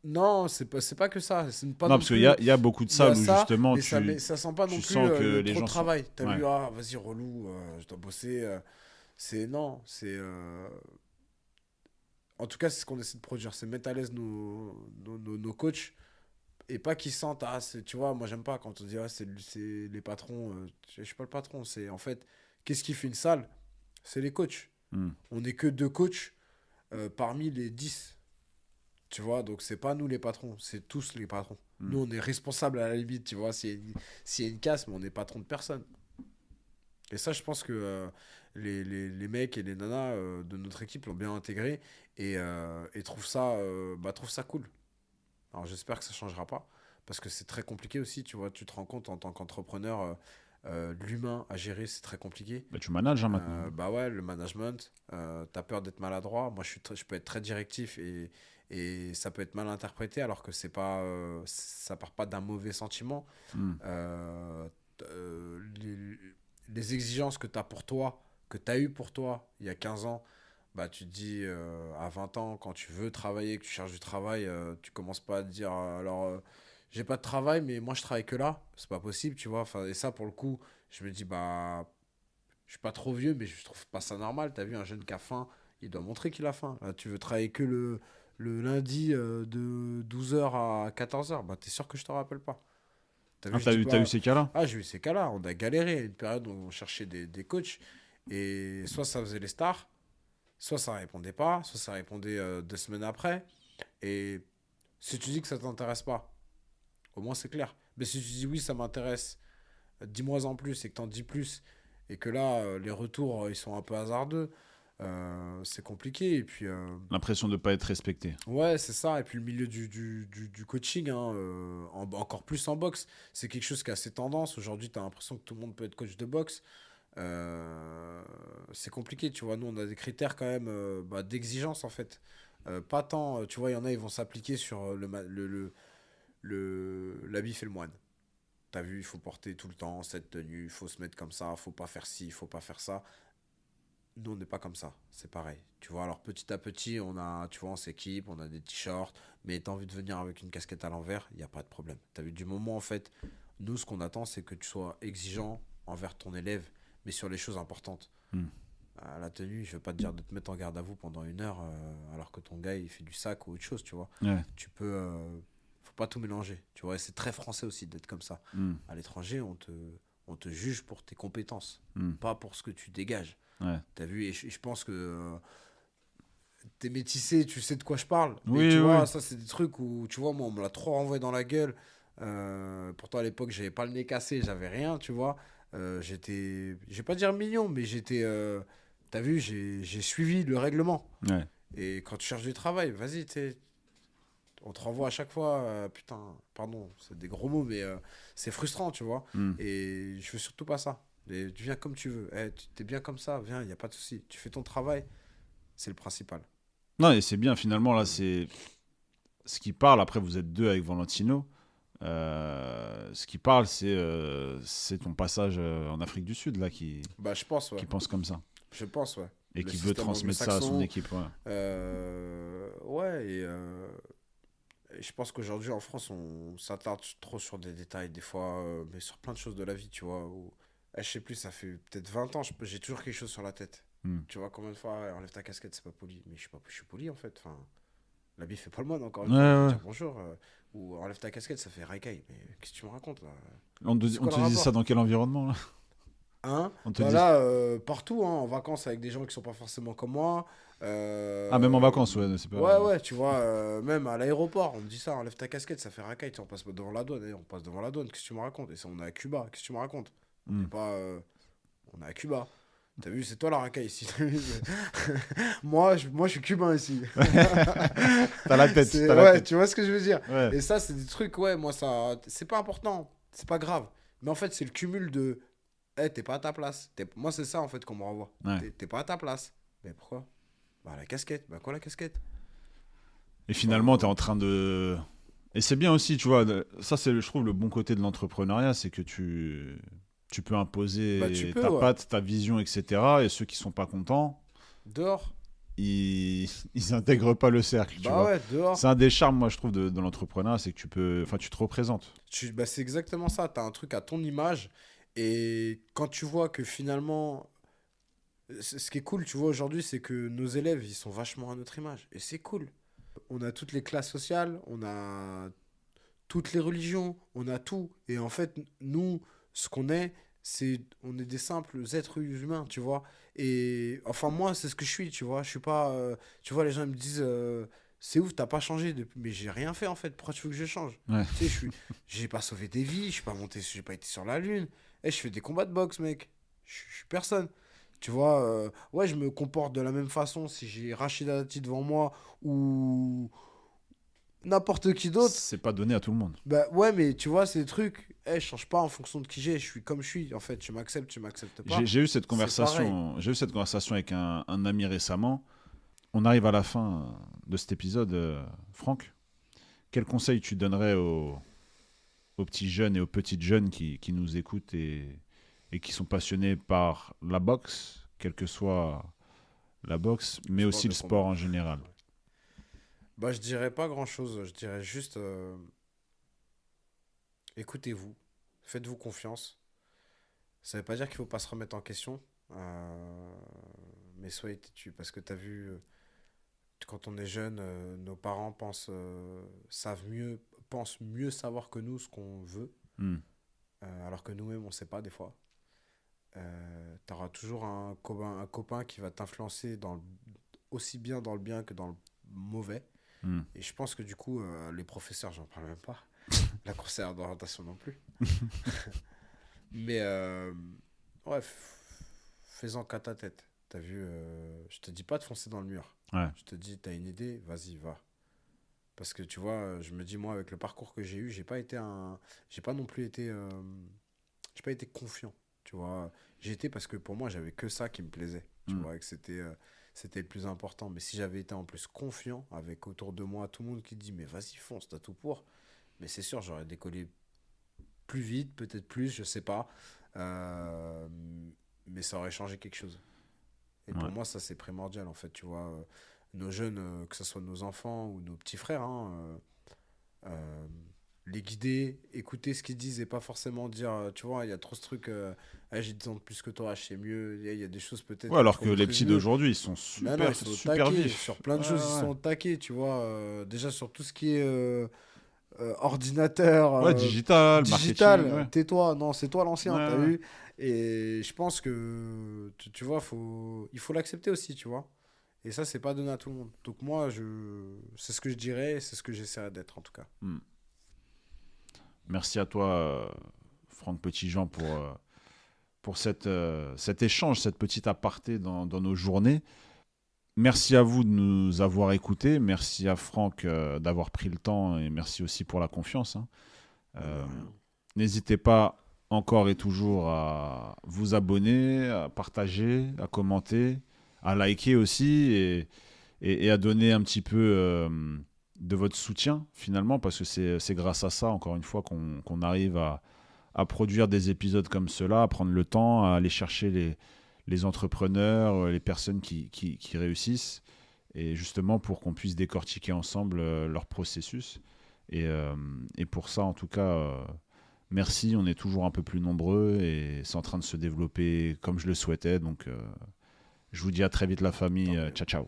S2: non, c'est pas que ça. C'est pas
S1: Non,
S2: non
S1: parce qu'il
S2: plus.
S1: y a beaucoup de
S2: Il y a
S1: salles où
S2: ça,
S1: justement
S2: mais ça sent pas non
S1: tu
S2: plus
S1: sens que
S2: le
S1: les
S2: trop de
S1: gens sont.
S2: travail. T'as
S1: Ouais.
S2: vu, ah, vas-y, relou, je dois bosser. C'est non, c'est. En tout cas, c'est ce qu'on essaie de produire, c'est mettre à l'aise nos coachs et pas qu'ils sentent, ah, tu vois, moi j'aime pas quand on dit, ah, c'est les patrons, je suis pas le patron, c'est en fait, qu'est-ce qui fait une salle? C'est les coachs.
S1: Mm.
S2: On n'est que deux coachs parmi les 10, tu vois, donc c'est pas nous les patrons, c'est tous les patrons.
S1: Mm.
S2: Nous, on est responsables à la limite, tu vois, s'il y a une casse, mais on n'est patron de personne. Et ça, je pense que les mecs et les nanas de notre équipe l'ont bien intégré et trouvent ça cool. Alors j'espère que ça changera pas parce que c'est très compliqué aussi, tu vois. Tu te rends compte en tant qu'entrepreneur, l'humain à gérer, c'est très compliqué.
S1: Bah, tu manages hein, maintenant.
S2: Bah ouais, le management, t'as peur d'être maladroit. Moi, je peux être très directif et ça peut être mal interprété alors que c'est pas, ça part pas d'un mauvais sentiment.
S1: Mm.
S2: Euh, les exigences que tu as pour toi, que tu as eues pour toi il y a 15 ans, bah, tu te dis à 20 ans, quand tu veux travailler, que tu cherches du travail, tu commences pas à te dire alors j'ai pas de travail, mais moi je travaille que là. C'est pas possible, tu vois. Enfin, et ça, pour le coup, je me dis bah, je suis pas trop vieux, mais je trouve pas ça normal. T'as vu un jeune qui a faim, il doit montrer qu'il a faim. Là, tu veux travailler que le lundi de 12 h à 14 h, bah, t'es sûr que je te rappelle pas. T'as
S1: Ah,
S2: vu, je dis
S1: t'as eu
S2: pas.
S1: ces cas-là?
S2: Ah, j'ai eu ces cas-là. On a galéré à une période où on cherchait des coachs. Et soit ça faisait les stars, soit ça répondait pas, soit ça répondait 2 semaines après. Et si tu dis que ça t'intéresse pas, au moins c'est clair. Mais si tu dis oui, ça m'intéresse, dis-moi en plus et que t'en dis plus, et que là, les retours, ils sont un peu hasardeux, c'est compliqué. Et puis,
S1: L'impression de pas être respecté.
S2: ouais, c'est ça. Et puis le milieu du coaching, hein, encore plus en boxe, c'est quelque chose qui a assez tendance. Aujourd'hui, tu as l'impression que tout le monde peut être coach de boxe. C'est compliqué, tu vois. Nous, on a des critères quand même bah, d'exigence, en fait. Pas tant, tu vois, il y en a, ils vont s'appliquer sur l'habit fait le moine. T'as vu, il faut porter tout le temps cette tenue, il faut se mettre comme ça, faut pas faire ci, il faut pas faire ça. Nous, on n'est pas comme ça. C'est pareil. Tu vois, alors petit à petit, tu vois, on s'équipe, on a des t-shirts, mais t'as envie de venir avec une casquette à l'envers, il n'y a pas de problème. T'as vu, du moment, en fait, nous, ce qu'on attend, c'est que tu sois exigeant envers ton élève, mais sur les choses importantes.
S1: Mm.
S2: À la tenue, je veux pas te dire de te mettre en garde à vous pendant 1 heure, alors que ton gars, il fait du sac ou autre chose, tu vois.
S1: Ouais.
S2: Tu peux. Faut pas tout mélanger, tu vois. Et c'est très français aussi d'être comme ça.
S1: Mm.
S2: À l'étranger, on te juge pour tes compétences,
S1: Mm.
S2: pas pour ce que tu dégages.
S1: Ouais.
S2: T'as vu, et je pense que t'es métissé, tu sais de quoi je parle. Mais
S1: Oui,
S2: tu
S1: oui.
S2: vois, ça, c'est des trucs où, tu vois, moi, on me l'a trop renvoyé dans la gueule. Pourtant, à l'époque, j'avais pas le nez cassé, j'avais rien, tu vois. Je vais pas dire mignon, mais t'as vu, j'ai suivi le règlement.
S1: Ouais.
S2: Et quand tu cherches du travail, vas-y, on te renvoie à chaque fois. Putain, pardon, c'est des gros mots, mais c'est frustrant, tu vois.
S1: Mm.
S2: Et je veux surtout pas ça. Et tu viens comme tu veux. Tu t'es bien comme ça, viens, il n'y a pas de souci. Tu fais ton travail, c'est le principal.
S1: Non, et c'est bien, finalement, là, c'est. Ce qui parle, après, vous êtes deux avec Valentino. Ce qui parle, c'est ton passage en Afrique du Sud, là,
S2: Bah, je pense, ouais.
S1: qui pense comme ça.
S2: Je pense, ouais.
S1: Et
S2: Le
S1: qui veut
S2: système
S1: transmettre ça à son
S2: anglo-saxon,
S1: équipe. Ouais.
S2: Ouais, et je pense qu'aujourd'hui en France, on s'attarde trop sur des détails, des fois, mais sur plein de choses de la vie, tu vois. Je sais plus, ça fait peut-être 20 ans, j'ai toujours quelque chose sur la tête.
S1: Mm.
S2: Tu vois, combien de fois, enlève ta casquette, c'est pas poli. Mais je suis poli en fait. Enfin, l'habit fait pas le moine, encore une
S1: Ouais,
S2: fois.
S1: ouais.
S2: Dire bonjour, ou enlève ta casquette, ça fait racaille. Mais qu'est-ce que tu me racontes là?
S1: On
S2: C'est quoi
S1: te
S2: le
S1: disait ça
S2: rapport?
S1: dans quel environnement, là?
S2: Hein?
S1: On te
S2: Bah
S1: dit.
S2: là, partout, hein, en vacances avec des gens qui sont pas forcément comme moi.
S1: Ah, même en
S2: Euh,
S1: vacances, ouais, c'est
S2: Ouais,
S1: pas.
S2: ouais, tu vois, même à l'aéroport, on me dit ça, enlève ta casquette, ça fait racaille, tu sais, on passe devant la douane, on passe devant la douane, qu'est-ce que tu me racontes? Et ça, on est à Cuba, qu'est-ce que tu me racontes? On n'est
S1: Hmm.
S2: pas, on est à Cuba. T'as vu, c'est toi la racaille ici. T'as vu, moi, je suis cubain ici.
S1: T'as la tête, t'as la
S2: Ouais,
S1: tête.
S2: tu vois ce que je veux dire?
S1: Ouais.
S2: Et ça, c'est des trucs, ouais, moi, ça, c'est pas important, c'est pas grave. Mais en fait, c'est le cumul de, t'es pas à ta place. Moi, c'est ça, en fait, qu'on me renvoie.
S1: Ouais.
S2: T'es pas à ta place. Mais pourquoi? Bah, la casquette. Bah, quoi, la casquette?
S1: Et finalement, tu es
S2: Enfin,
S1: en train de. Et c'est bien aussi, tu vois, ça c'est, je trouve, le bon côté de l'entrepreneuriat, c'est que tu peux
S2: bah, tu
S1: imposer
S2: peux,
S1: ta
S2: ouais.
S1: patte, ta vision, etc. Et ceux qui sont pas contents,
S2: Dehors.
S1: ils intègrent pas le cercle, tu
S2: Bah
S1: vois.
S2: ouais,
S1: C'est
S2: dehors.
S1: un des charmes, moi, je trouve, de l'entrepreneuriat, c'est que tu peux, enfin, tu te représentes.
S2: Bah, c'est exactement ça. T'as un truc à ton image. Et quand tu vois que finalement, ce qui est cool, tu vois, aujourd'hui, c'est que nos élèves, ils sont vachement à notre image. Et c'est cool. On a toutes les classes sociales, on a toutes les religions, on a tout. Et en fait, nous, ce qu'on est, on est des simples êtres humains, tu vois. Et enfin, moi, c'est ce que je suis, tu vois. Je suis pas. Tu vois, les gens ils me disent, c'est ouf, t'as pas changé depuis. Mais j'ai rien fait, en fait. Pourquoi tu veux que je change?
S1: Ouais.
S2: Tu sais, j'ai pas sauvé des vies, je suis pas monté, j'ai pas été sur la lune. Eh, je fais des combats de boxe, mec. Je suis personne. Tu vois, ouais, je me comporte de la même façon si j'ai Rachida Dati devant moi ou n'importe qui d'autre.
S1: C'est pas donné à tout le monde.
S2: Bah ouais, mais tu vois, ces trucs, je change pas en fonction de qui j'ai. Je suis comme je suis. En fait, tu m'acceptes pas.
S1: J'ai eu cette
S2: C'est pareil.
S1: conversation, j'ai eu cette conversation avec un ami récemment. On arrive à la fin de cet épisode, Franck. Quel conseil tu donnerais aux petits jeunes et aux petites jeunes qui nous écoutent et qui sont passionnés par la boxe, quelle que soit la boxe, mais
S2: Sport
S1: aussi
S2: de
S1: le sport
S2: combat.
S1: en général.
S2: Bah, je dirais pas grand-chose. Je dirais juste, écoutez-vous. Faites-vous confiance. Ça veut pas dire qu'il faut pas se remettre en question. Mais soyez têtu. Parce que t'as vu, quand on est jeune, nos parents pensent mieux savoir que nous ce qu'on veut.
S1: Hmm.
S2: Alors que nous-mêmes, on sait pas des fois. Tu auras toujours un copain qui va t'influencer aussi bien dans le bien que dans le mauvais.
S1: Hmm.
S2: Et je pense que du coup, les professeurs, j'en parle même pas. La conseillère d'orientation non plus. Mais ouais, fais-en qu'à ta tête. T'as vu, je te dis pas de foncer dans le mur.
S1: Ouais.
S2: Je te dis, t'as une idée, vas-y, va. Parce que tu vois, je me dis, moi, avec le parcours que j'ai eu, j'ai pas non plus été, j'ai pas été confiant. Tu vois, j'ai été parce que pour moi, j'avais que ça qui me plaisait. Tu
S1: Hmm.
S2: vois, et que c'était le plus important. Mais si j'avais été en plus confiant, avec autour de moi tout le monde qui dit, mais vas-y, fonce, t'as tout pour. Mais c'est sûr, j'aurais décollé plus vite, peut-être plus, je sais pas. Euh, mais ça aurait changé quelque chose. Et pour
S1: Ouais.
S2: moi, ça, c'est primordial, en fait. Tu vois, nos jeunes, que ce soit nos enfants ou nos petits frères, hein, euh, les guider, écouter ce qu'ils disent et pas forcément dire, tu vois, il y a trop ce truc, ah, j'ai 10 ans de plus que toi, je sais mieux. Il y a des choses peut-être
S1: Ouais,
S2: que tu
S1: alors
S2: peux
S1: que les
S2: maîtriser
S1: petits
S2: mieux.
S1: d'aujourd'hui, ils sont
S2: Mais non,
S1: super,
S2: ils sont au
S1: super
S2: taquet.
S1: vifs.
S2: Sur plein de
S1: Ouais,
S2: choses, ils
S1: ouais.
S2: sont au taquet, tu vois. Déjà sur tout ce qui est ordinateur,
S1: Ouais, digital, marketing,
S2: digital,
S1: ouais.
S2: tais-toi. Non, c'est toi
S1: Ouais,
S2: l'ancien, t'as
S1: ouais.
S2: vu? Et je pense que, tu vois, il faut l'accepter aussi, tu vois. Et ça, c'est pas donné à tout le monde. Donc moi, c'est ce que je dirais, c'est ce que j'essaierai d'être en tout cas.
S1: Hmm. Merci à toi, Franck Petitjean, pour cet échange, cette petite aparté dans nos journées. Merci à vous de nous avoir écoutés. Merci à Franck d'avoir pris le temps et merci aussi pour la confiance, hein.
S2: Bah, de
S1: Euh,
S2: rien.
S1: N'hésitez pas encore et toujours à vous abonner, à partager, à commenter, à liker aussi et à donner un petit peu de votre soutien finalement parce que c'est grâce à ça, encore une fois, qu'on arrive à produire des épisodes comme cela, à prendre le temps, à aller chercher les entrepreneurs, les personnes qui réussissent, et justement pour qu'on puisse décortiquer ensemble leur processus. Et pour ça, en tout cas, merci, on est toujours un peu plus nombreux et c'est en train de se développer comme je le souhaitais. Donc, je vous dis à très vite la
S2: Tant
S1: famille.
S2: mieux.
S1: Ciao, ciao.